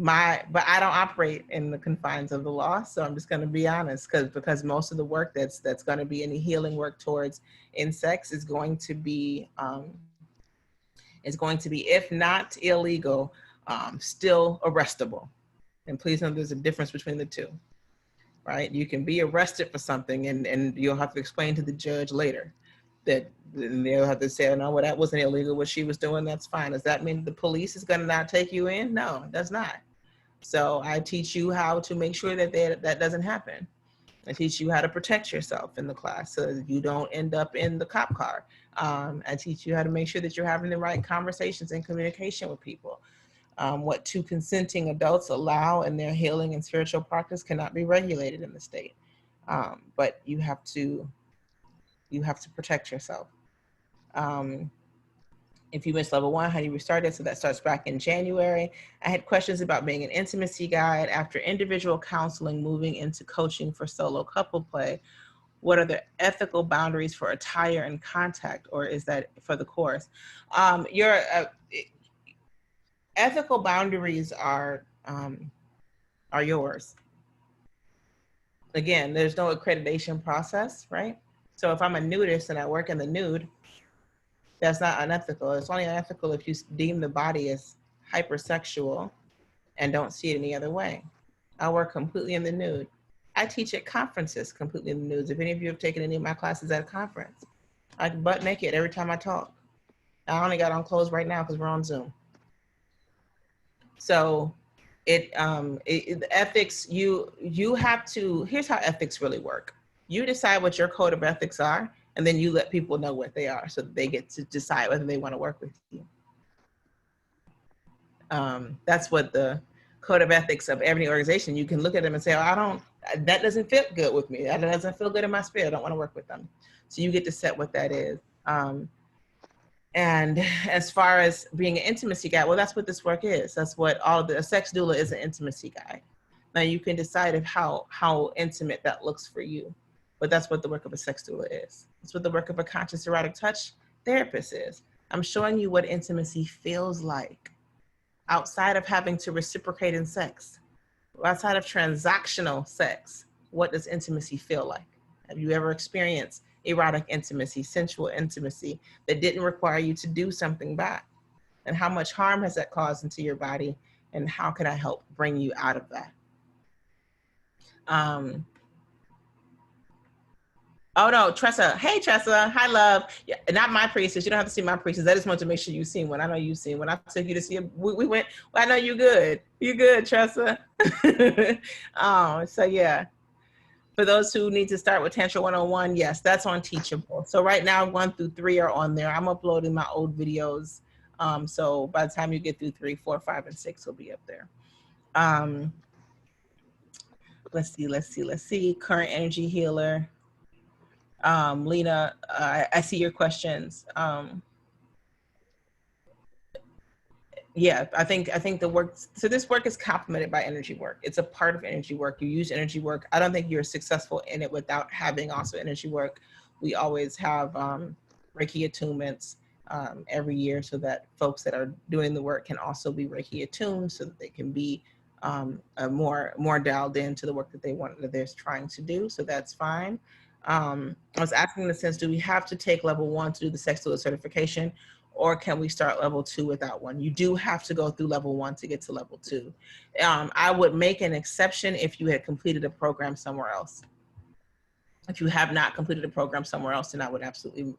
I don't operate in the confines of the law, so I'm just going to be honest, because most of the work that's going to be any healing work towards in sex is going to be if not illegal, still arrestable. And please know there's a difference between the two, right? You can be arrested for something and you'll have to explain to the judge later that they'll have to say, oh, no, well, that wasn't illegal. What she was doing, that's fine. Does that mean the police is going to not take you in? No, it does not. So I teach you how to make sure that that doesn't happen. I teach you how to protect yourself in the class so that you don't end up in the cop car. I teach you how to make sure that you're having the right conversations and communication with people. What two consenting adults allow in their healing and spiritual practice cannot be regulated in the state. But you have to protect yourself. If you missed level 1, how do you restart it? So that starts back in January. I had questions about being an intimacy guide after individual counseling, moving into coaching for solo couple play. What are the ethical boundaries for attire and contact, or is that for the course? Your ethical boundaries are yours. Again, there's no accreditation process, right? So if I'm a nudist and I work in the nude, that's not unethical. It's only unethical if you deem the body as hypersexual and don't see it any other way. I work completely in the nude. I teach at conferences completely in the nudes. If any of you have taken any of my classes at a conference, I butt naked every time I talk. I only got on clothes right now because we're on Zoom. So the ethics, you have to, here's how ethics really work. You decide what your code of ethics are, and then you let people know what they are so that they get to decide whether they want to work with you. That's what the code of ethics of every organization, you can look at them and say, oh, that doesn't fit good with me. That doesn't feel good in my spirit. I don't want to work with them. So you get to set what that is. And as far as being an intimacy guide, well, that's what this work is. That's what a sex doula is, an intimacy guide. Now you can decide if how intimate that looks for you, but that's what the work of a sex doula is. That's what the work of a conscious erotic touch therapist is. I'm showing you what intimacy feels like outside of having to reciprocate in sex, outside of transactional sex. What does intimacy feel like? Have you ever experienced erotic intimacy, sensual intimacy that didn't require you to do something back? And how much harm has that caused into your body? And how can I help bring you out of that? Oh no, Tressa. Hey, Tressa. Hi, love. Yeah, not my priestess. You don't have to see my priestess. I just want to make sure you've seen one. I know you've seen one. I took you to see it. We went. Well, I know you good. You good, Tressa. So yeah. For those who need to start with Tantra 101, yes, that's on Teachable. So right now, 1 through 3 are on there. I'm uploading my old videos. So by the time you get through 3, 4, 5, and 6 will be up there. Let's see. Current energy healer. Lena, I see your questions. Yeah, I think the work, so this work is complemented by energy work. It's a part of energy work. You use energy work. I don't think you're successful in it without having also energy work. We always have Reiki attunements every year so that folks that are doing the work can also be Reiki attuned so that they can be more dialed into the work that they're trying to do. So that's fine. I was asking in the sense, do we have to take level 1 to do the sex doula certification, or can we start level 2 without one? You do have to go through level 1 to get to level 2. I would make an exception if you had completed a program somewhere else. If you have not completed a program somewhere else, then I would absolutely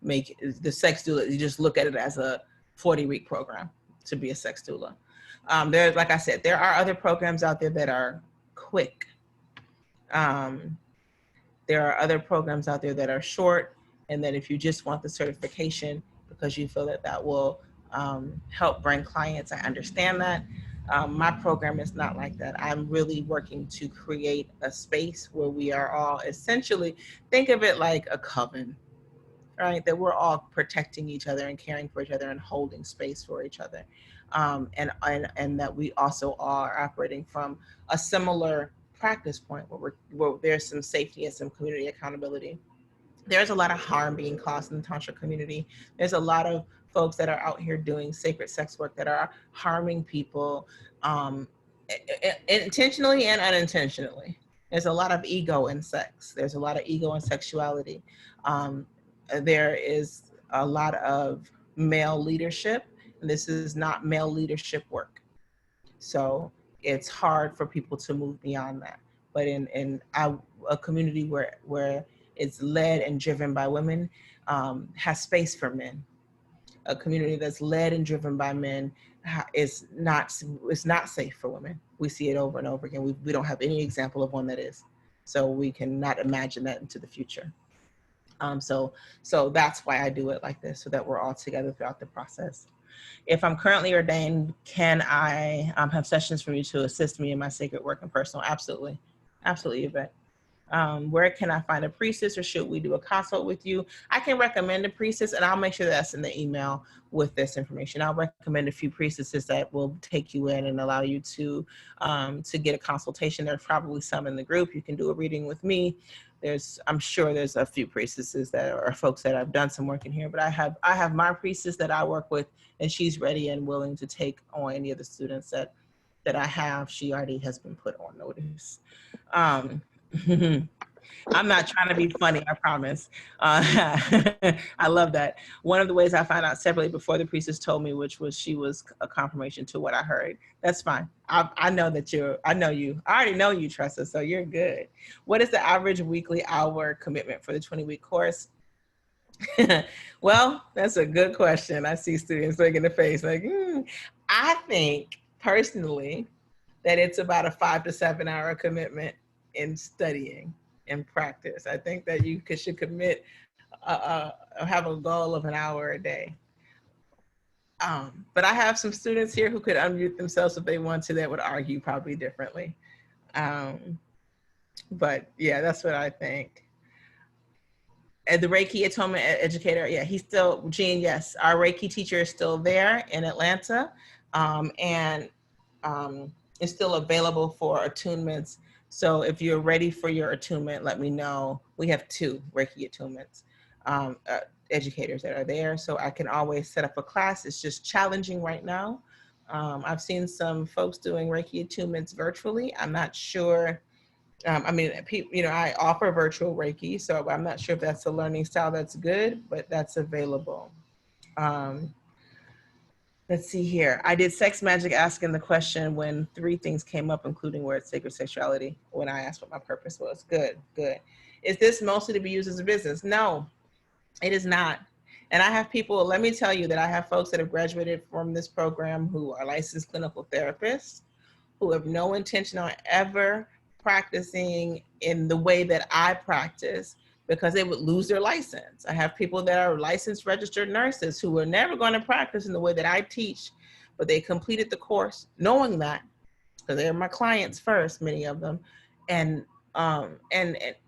make the sex doula, you just look at it as a 40-week program to be a sex doula. There, like I said, there are other programs out there that are quick. There are other programs out there that are short, and that if you just want the certification because you feel that that will help bring clients, I understand that. My program is not like that. I'm really working to create a space where we are all essentially, think of it like a coven, right? That we're all protecting each other and caring for each other and holding space for each other. And that we also are operating from a similar practice point where there's some safety and some community accountability. There's a lot of harm being caused in the Tantra community. There's a lot of folks that are out here doing sacred sex work that are harming people intentionally and unintentionally. There's a lot of ego in sex. There's a lot of ego in sexuality. There is a lot of male leadership, and this is not male leadership work. So it's hard for people to move beyond that. But in a community where it's led and driven by women, has space for men. A community that's led and driven by men is not safe for women. We see it over and over again. We don't have any example of one that is. So we cannot imagine that into the future. So that's why I do it like this, so that we're all together throughout the process. If I'm currently ordained, can I have sessions for you to assist me in my sacred work and personal? Absolutely. Absolutely, Yvette. Where can I find a priestess, or should we do a consult with you? I can recommend a priestess, and I'll make sure that's in the email with this information. I'll recommend a few priestesses that will take you in and allow you to get a consultation. There's probably some in the group. You can do a reading with me. I'm sure there's a few priestesses that are folks that I've done some work in here, but I have my priestess that I work with, and she's ready and willing to take on any of the students that I have. She already has been put on notice. I'm not trying to be funny, I promise. I love that. One of the ways I found out separately before the priestess told me, which was she was a confirmation to what I heard. That's fine. I know that I know you. I already know you, Tressa, so you're good. What is the average weekly hour commitment for the 20-week course? Well, that's a good question. I see students making the face like, I think personally that it's about a 5 to 7 hour commitment in studying and practice. I think that you should commit, have a goal of an hour a day. But I have some students here who could unmute themselves if they want to, that would argue probably differently. But yeah, that's what I think. And the Reiki Atonement educator, yeah, he's still, Gene, yes, our Reiki teacher is still there in Atlanta, and is still available for attunements. So if you're ready for your attunement, let me know. We have 2 Reiki attunements educators that are there, so I can always set up a class. It's just challenging right now. I've seen some folks doing Reiki attunements virtually. I'm not sure. I mean, you know, I offer virtual Reiki, so I'm not sure if that's a learning style that's good, but that's available. Let's see here. I did Sex Magic asking the question when 3 things came up, including word sacred sexuality, when I asked what my purpose was. Good, good. Is this mostly to be used as a business? No, it is not. And I have people, let me tell you that I have folks that have graduated from this program who are licensed clinical therapists, who have no intention on ever practicing in the way that I practice, because they would lose their license. I have people that are licensed registered nurses who are never going to practice in the way that I teach, but they completed the course knowing that, because they're my clients first, many of them. And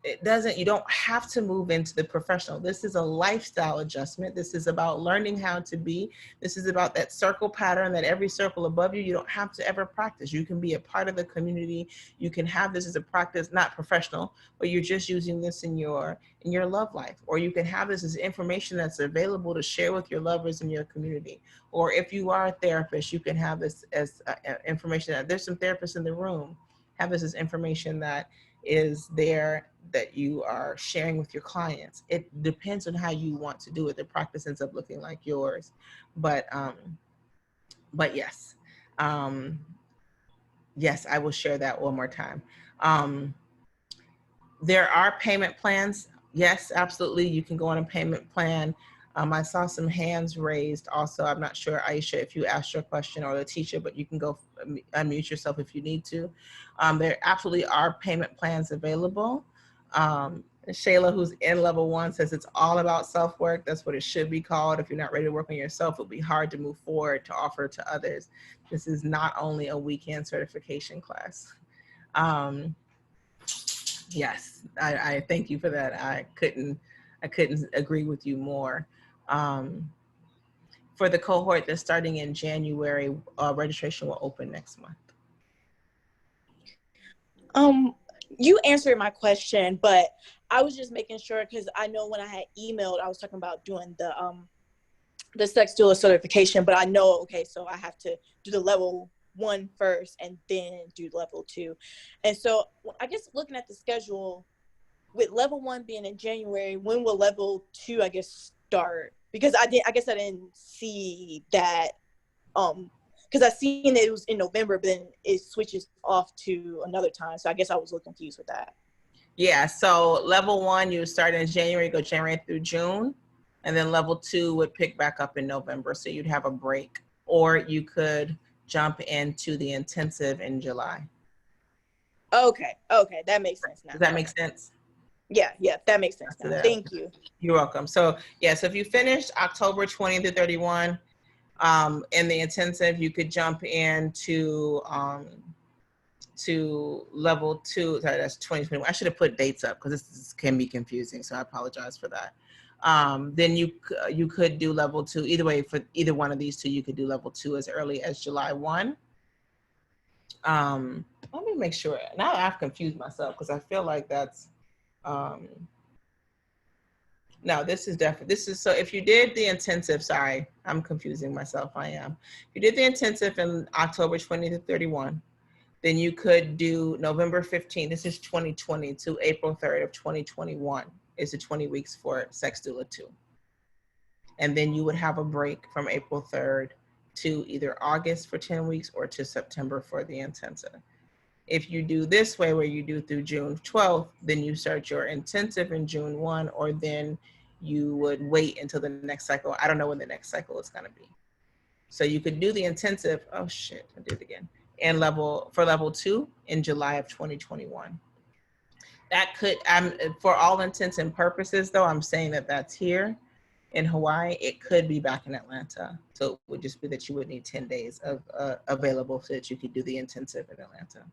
it doesn't, you don't have to move into the professional. This is a lifestyle adjustment. This is about learning how to be. This is about that circle pattern, that every circle above you, you don't have to ever practice. You can be a part of the community. You can have this as a practice, not professional, but you're just using this in your love life. Or you can have this as information that's available to share with your lovers in your community. Or if you are a therapist, you can have this as information. There's some therapists in the room. Have this as information that is there that you are sharing with your clients. It depends on how you want to do it. The practice ends up looking like yours, but yes, yes, I will share that one more time. There are payment plans. Yes, absolutely. You can go on a payment plan. I saw some hands raised also. I'm not sure, Aisha, if you asked your question, or the teacher, but you can go unmute yourself if you need to. There absolutely are payment plans available. Shayla, who's in level 1, says it's all about self-work. That's what it should be called. If you're not ready to work on yourself, it'll be hard to move forward to offer to others. This is not only a weekend certification class. Yes, I thank you for that. I couldn't agree with you more. For the cohort that's starting in January, registration will open next month. You answered my question, but I was just making sure, because I know when I had emailed, I was talking about doing the sex doula certification, but I know, okay, so I have to do the level 1 first and then do level 2. And so I guess looking at the schedule, with level 1 being in January, when will level 2, I guess, start? Because I guess I didn't see that, because I seen that it was in November, but then it switches off to another time. So I guess I was a little confused with that. Yeah, so level 1, you start in January, go January through June, and then level 2 would pick back up in November. So you'd have a break, or you could jump into the intensive in July. Okay, that makes sense now. Does that make sense? Yeah, that makes sense now. Thank you. You're welcome. So yeah, so if you finished October 20 to 31 in the intensive, you could jump into to level 2. Sorry, that's 2021. I should have put dates up because this can be confusing, so I apologize for that. Then you could do level 2. Either way, for either one of these 2, you could do level 2 as early as July 1. Let me make sure. Now I've confused myself because I feel like that's no, this is definitely, so if you did the intensive, sorry, I'm confusing myself, I am. If you did the intensive in October 20 to 31, then you could do November 15th, this is 2020, to April 3rd of 2021, is the 20 weeks for Sex Doula 2. And then you would have a break from April 3rd to either August for 10 weeks or to September for the intensive. If you do this way, where you do through June 12th, then you start your intensive in June 1, or then you would wait until the next cycle. I don't know when the next cycle is going to be. So you could do the intensive, oh shit, I did it again, and for level 2 in July of 2021. That could, for all intents and purposes though, I'm saying that that's here. in Hawaii, it could be back in Atlanta. So it would just be that you would need 10 days of available so that you could do the intensive in Atlanta.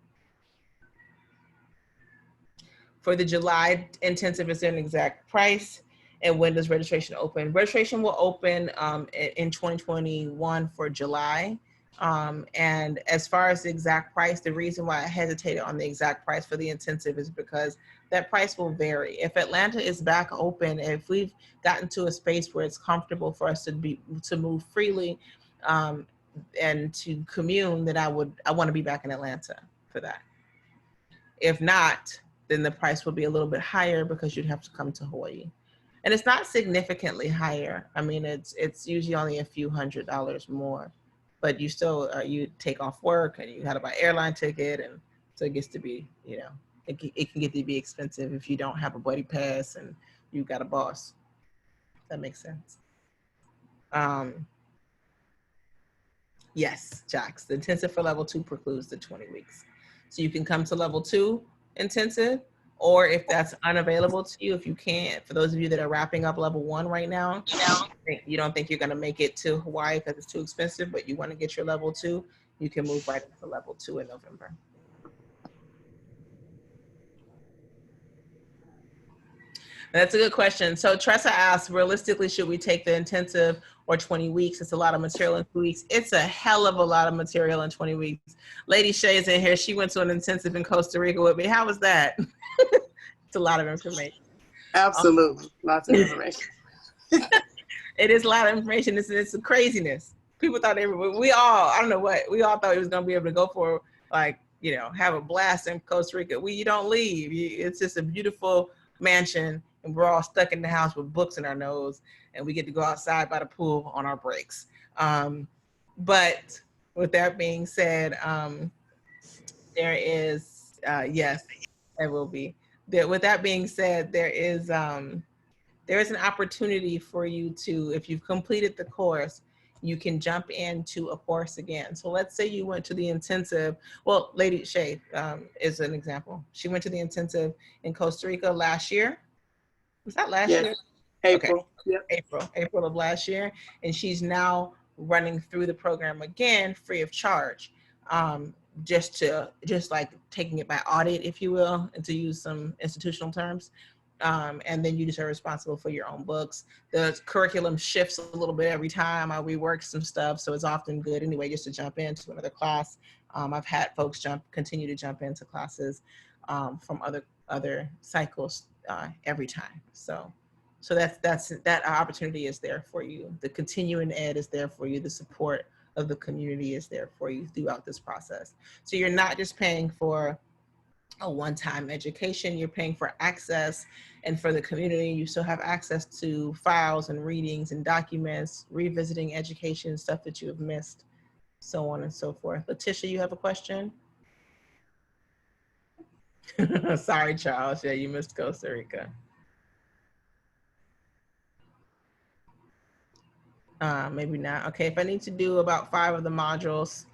For the July intensive, is there an exact price? And when does registration open? Registration will open in 2021 for July. And as far as the exact price, the reason why I hesitated on the exact price for the intensive is because that price will vary. If Atlanta is back open, if we've gotten to a space where it's comfortable for us to move freely and to commune, then I want to be back in Atlanta for that. If not, then the price will be a little bit higher because you'd have to come to Hawaii. And it's not significantly higher. I mean, it's usually only a few $100s more, but you still, you take off work and you got to buy airline ticket. And so it gets to be, you know, it can get to be expensive if you don't have a buddy pass and you got a boss. That makes sense. Yes, Jax, the intensive for level 2 precludes the 20 weeks. So you can come to level 2 intensive, or if that's unavailable to you, if you can't, for those of you that are wrapping up level 1 right now, you don't think you're going to make it to Hawaii because it's too expensive, but you want to get your level 2, you can move right into level 2 in November. That's a good question. So Tressa asked, realistically, should we take the intensive or 20 weeks? It's a lot of material in 2 weeks. It's a hell of a lot of material in 20 weeks. Lady Shay's in here. She went to an intensive in Costa Rica with me. How was that? It's a lot of information. Absolutely. Lots of information. It is a lot of information. It's a craziness. People thought we all, I don't know what, we all thought we was going to be able to go for, like, you know, have a blast in Costa Rica. You don't leave. It's just a beautiful mansion. And we're all stuck in the house with books in our nose, and we get to go outside by the pool on our breaks. But with that being said, there is, yes, there will be. With that being said, there is an opportunity for you to, if you've completed the course, you can jump into a course again. So let's say you went to the intensive, well, Lady Shay is an example. She went to the intensive in Costa Rica last year. Was that last year? April. Okay. Yep. April of last year. And she's now running through the program again, free of charge. Just like taking it by audit, if you will, and to use some institutional terms. And then you just are responsible for your own books. The curriculum shifts a little bit every time. I rework some stuff, so it's often good anyway just to jump into another class. I've had folks continue to jump into classes from other cycles every time. So that opportunity is there for you. The continuing ed is there for you. The support of the community is there for you throughout this process. So you're not just paying for a one-time education, you're paying for access, and for the community, you still have access to files and readings and documents, revisiting education, stuff that you have missed, so on and so forth. Letitia, you have a question? Sorry, Charles. Yeah, you missed Costa Rica. Maybe not. Okay, if I need to do about 5 of the modules,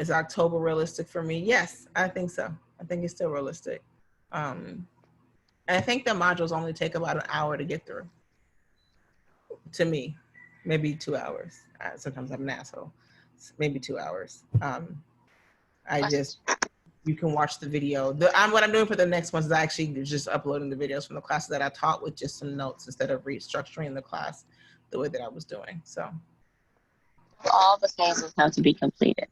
is October realistic for me? Yes, I think so. I think it's still realistic. And I think the modules only take about an hour to get through. To me, maybe 2 hours. Sometimes I'm an asshole. Maybe 2 hours. You can watch the video. What I'm doing for the next ones is actually just uploading the videos from the classes that I taught with just some notes instead of restructuring the class the way that I was doing. So all the phases have to be completed.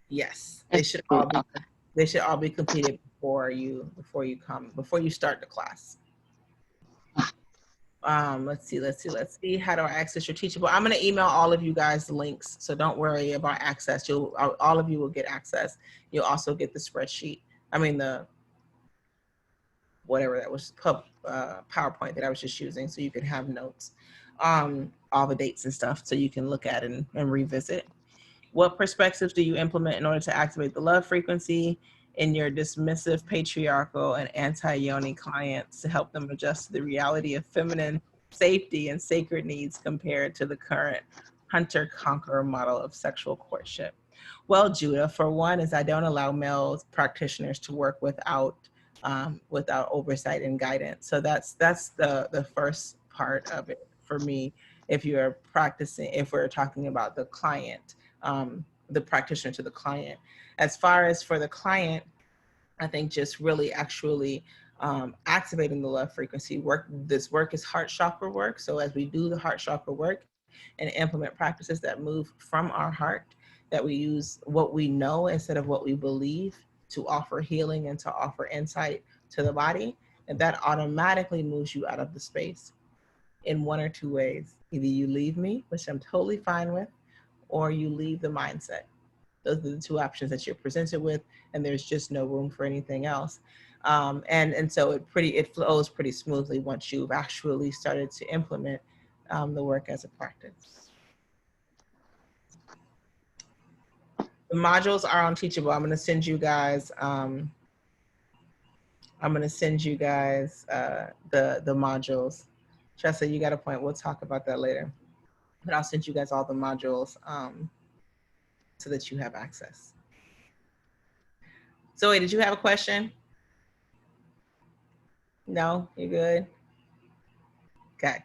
Yes, they should all be completed before you start the class. Let's see. How do I access your Teachable? I'm going to email all of you guys the links, so don't worry about access. All of you will get access. You'll also get the spreadsheet. I mean whatever that was, PowerPoint that I was just using, so you can have notes, all the dates and stuff, so you can look at it and revisit. What perspectives do you implement in order to activate the love frequency in your dismissive, patriarchal, and anti-yoni clients to help them adjust to the reality of feminine safety and sacred needs compared to the current hunter-conqueror model of sexual courtship? Well, Judah, for one, is I don't allow male practitioners to work without oversight and guidance. So that's the first part of it. for me, if you're practicing, if we're talking about the client, the practitioner to the client. As far as for the client, I think just really actually activating the love frequency work. This work is heart chakra work. So as we do the heart chakra work and implement practices that move from our heart, that we use what we know instead of what we believe to offer healing and to offer insight to the body, and that automatically moves you out of the space in one or two ways. Either you leave me, which I'm totally fine with, or you leave the mindset. Those are the two options that you're presented with, and there's just no room for anything else. And so it flows pretty smoothly once you've actually started to implement the work as a practice. The modules are on Teachable. I'm going to send you guys. The modules. Tressa, you got a point. We'll talk about that later. But I'll send you guys all the modules so that you have access. Zoe, did you have a question? No, you good? Okay.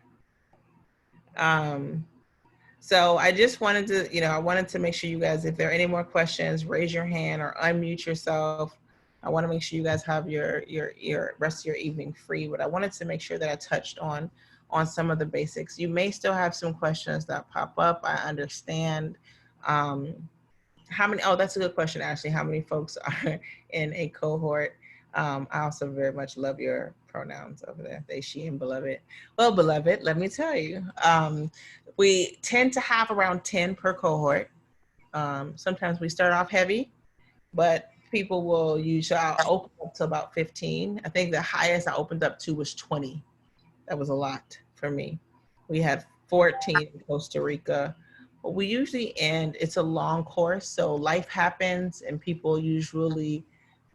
So I just wanted to, I wanted to make sure you guys, if there are any more questions, raise your hand or unmute yourself. I want to make sure you guys have your rest of your evening free, but I wanted to make sure that I touched on some of the basics. You may still have some questions that pop up. I understand. How many, oh, that's a good question, Ashley. How many folks are in a cohort? I also very much love your pronouns over there, they, she, and beloved. Well, beloved, let me tell you, we tend to have around 10 per cohort. Sometimes we start off heavy, but people will usually, I'll open up to about 15. I think the highest I opened up to was 20. That was a lot for me. We had 14 in Costa Rica. But we usually end, it's a long course, so life happens and people usually,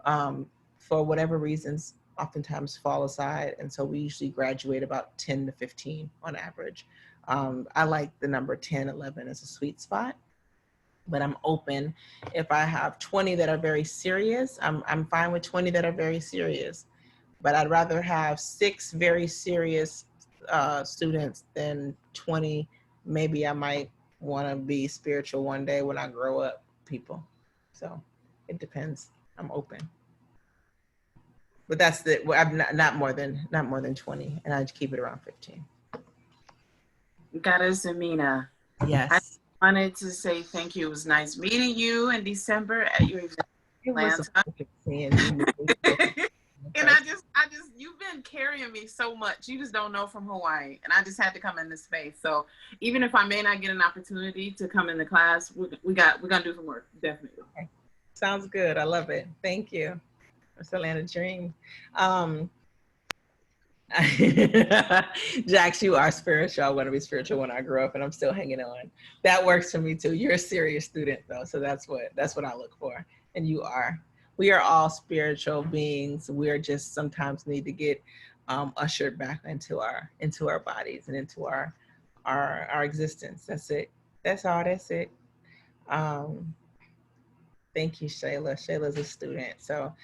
for whatever reasons, oftentimes fall aside. And so we usually graduate about 10 to 15 on average. I like the number 10, 11 as a sweet spot, but I'm open. If I have 20 that are very serious, I'm fine with 20 that are very serious, but I'd rather have 6 very serious students than 20. Maybe I might want to be spiritual one day when I grow up people. So it depends. I'm open. But that's the, I'm not more than 20, and I'd keep it around 15. Goddess Amina. Yes. I wanted to say thank you. It was nice meeting you in December at your event in Atlanta. And I just, you've been carrying me so much. You just don't know from Hawaii. And I just had to come in this space. So even if I may not get an opportunity to come in the class, we're gonna do some work, definitely. Okay. Sounds good. I love it. Thank you. It's Atlanta dream. Jax, you are spiritual. I want to be spiritual when I grow up, and I'm still hanging on. That works for me too. You're a serious student though, so that's what I look for. And you are. We are all spiritual beings. We are just sometimes need to get ushered back into our bodies and into our existence. That's it. That's all. That's it. Thank you, Shayla. Shayla's a student, so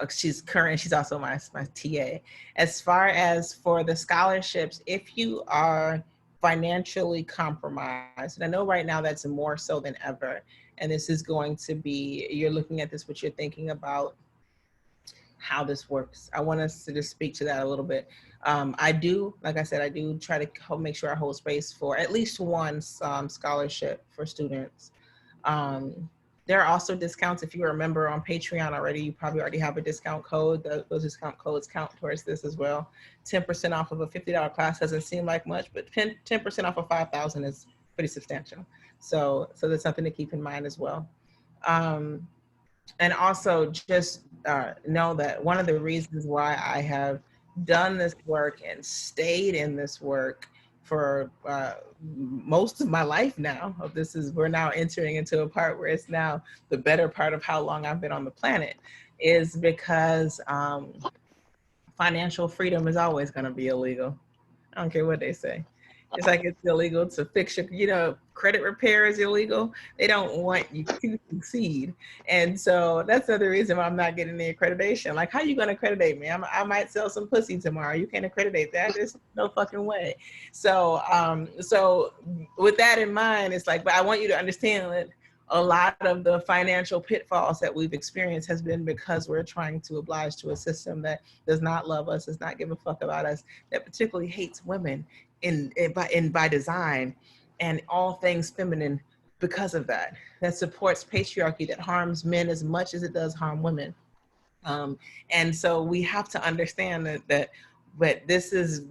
she's current. She's also my TA. As far as for the scholarships, if you are financially compromised, and I know right now that's more so than ever, and this is going to be, you're looking at this, but you're thinking about how this works. I want us to just speak to that a little bit. I do, like I said, I do try to make sure I hold space for at least one scholarship for students. There are also discounts. If you're a member on Patreon already, you probably already have a discount code. Those discount codes count towards this as well. 10% off of a $50 class doesn't seem like much, but 10% off of 5,000 is pretty substantial. So that's something to keep in mind as well. And also just know that one of the reasons why I have done this work and stayed in this work for most of my life now, we're now entering into a part where it's now the better part of how long I've been on the planet, is because financial freedom is always going to be illegal. I don't care what they say. It's like it's illegal to fix your, credit repair is illegal. They don't want you to succeed. And so that's another reason why I'm not getting the accreditation. Like, how you going to accreditate me? I might sell some pussy tomorrow. You can't accreditate that. There's no fucking way. So, so with that in mind, it's like, but I want you to understand that a lot of the financial pitfalls that we've experienced has been because we're trying to oblige to a system that does not love us, does not give a fuck about us, that particularly hates women by design, and all things feminine because of that. That supports patriarchy, that harms men as much as it does harm women. And so we have to understand that this is,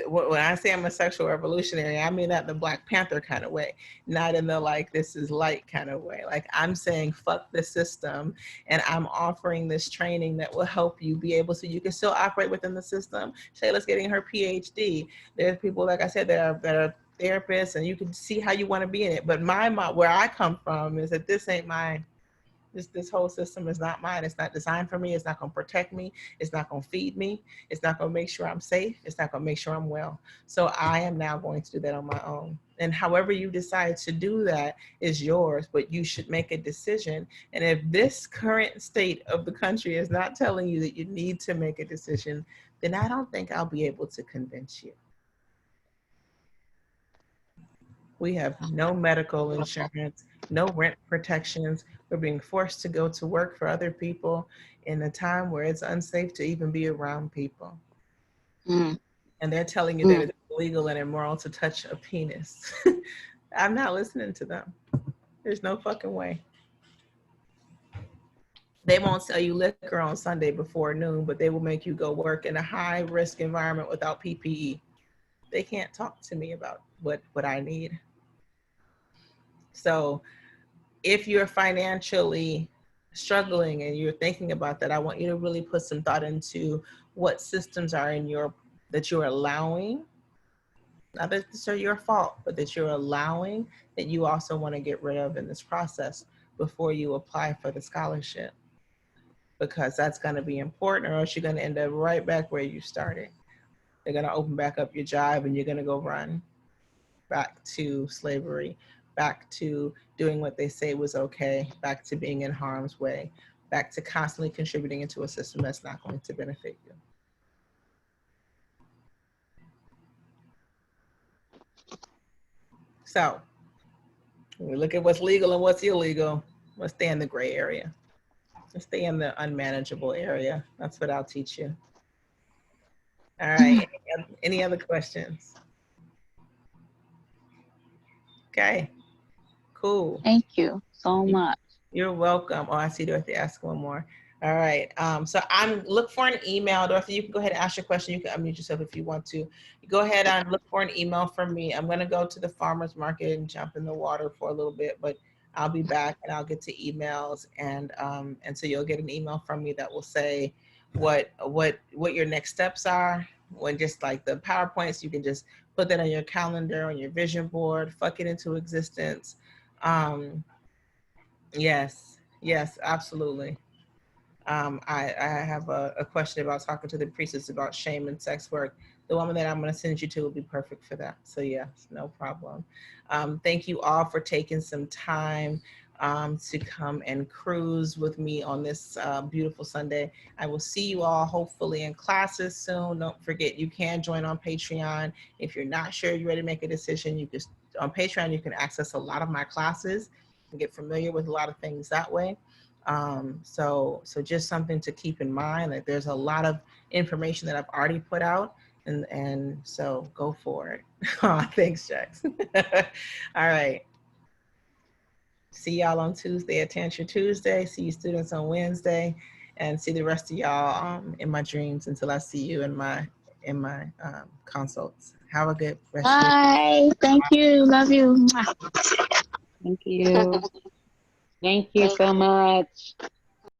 when I say I'm a sexual revolutionary, I mean that in the Black Panther kind of way, not in the like, this is light kind of way. Like, I'm saying, fuck the system, and I'm offering this training that will help you be able to, you can still operate within the system. Shayla's getting her PhD. There's people, like I said, that are therapists, and you can see how you want to be in it. But where I come from is that this ain't mine. This whole system is not mine. It's not designed for me. It's not going to protect me. It's not going to feed me. It's not going to make sure I'm safe. It's not going to make sure I'm well. So I am now going to do that on my own. And however you decide to do that is yours, but you should make a decision. And if this current state of the country is not telling you that you need to make a decision, then I don't think I'll be able to convince you. We have no medical insurance, no rent protections. We're being forced to go to work for other people in a time where it's unsafe to even be around people. And they're telling you that it's illegal and immoral to touch a penis. I'm not listening to them. There's no fucking way. They won't sell you liquor on Sunday before noon, but they will make you go work in a high risk environment without PPE. They can't talk to me about what I need. So if you're financially struggling and you're thinking about that, I want you to really put some thought into what systems are that you're allowing, not that these are your fault, but that you're allowing, that you also want to get rid of in this process before you apply for the scholarship. Because that's going to be important, or else you're going to end up right back where you started. They're going to open back up your job and you're going to go run back to slavery, back to doing what they say was okay, back to being in harm's way, back to constantly contributing into a system that's not going to benefit you. So when we look at what's legal and what's illegal, let's stay in the gray area. Let's stay in the unmanageable area. That's what I'll teach you. All right, any other questions? Okay, cool. Thank you so much. You're welcome. Oh, I see Dorothy ask one more. All right, so look for an email. Dorothy, you can go ahead and ask your question. You can unmute yourself if you want to. Go ahead and look for an email from me. I'm gonna go to the farmer's market and jump in the water for a little bit, but I'll be back and I'll get to emails, and so you'll get an email from me that will say what your next steps are. When just like the PowerPoints, you can just put that on your calendar, on your vision board, fuck it into existence. Yes, absolutely. I have a question about talking to the priestess about shame and sex work. The woman that I'm going to send you to will be perfect for that. So yes, no problem. Thank you all for taking some time to come and cruise with me on this beautiful Sunday. I will see you all hopefully in classes soon. Don't forget, you can join on Patreon. If you're not sure you're ready to make a decision, on Patreon, you can access a lot of my classes and get familiar with a lot of things that way. So just something to keep in mind, that there's a lot of information that I've already put out, and so go for it. Oh, thanks, Jax. All right. See y'all on Tuesday at Tantra Tuesday. See you students on Wednesday, and see the rest of y'all in my dreams until I see you in my consults. Have a good rest of your day. Bye. Thank you. Love you. Thank you. Thank you so much.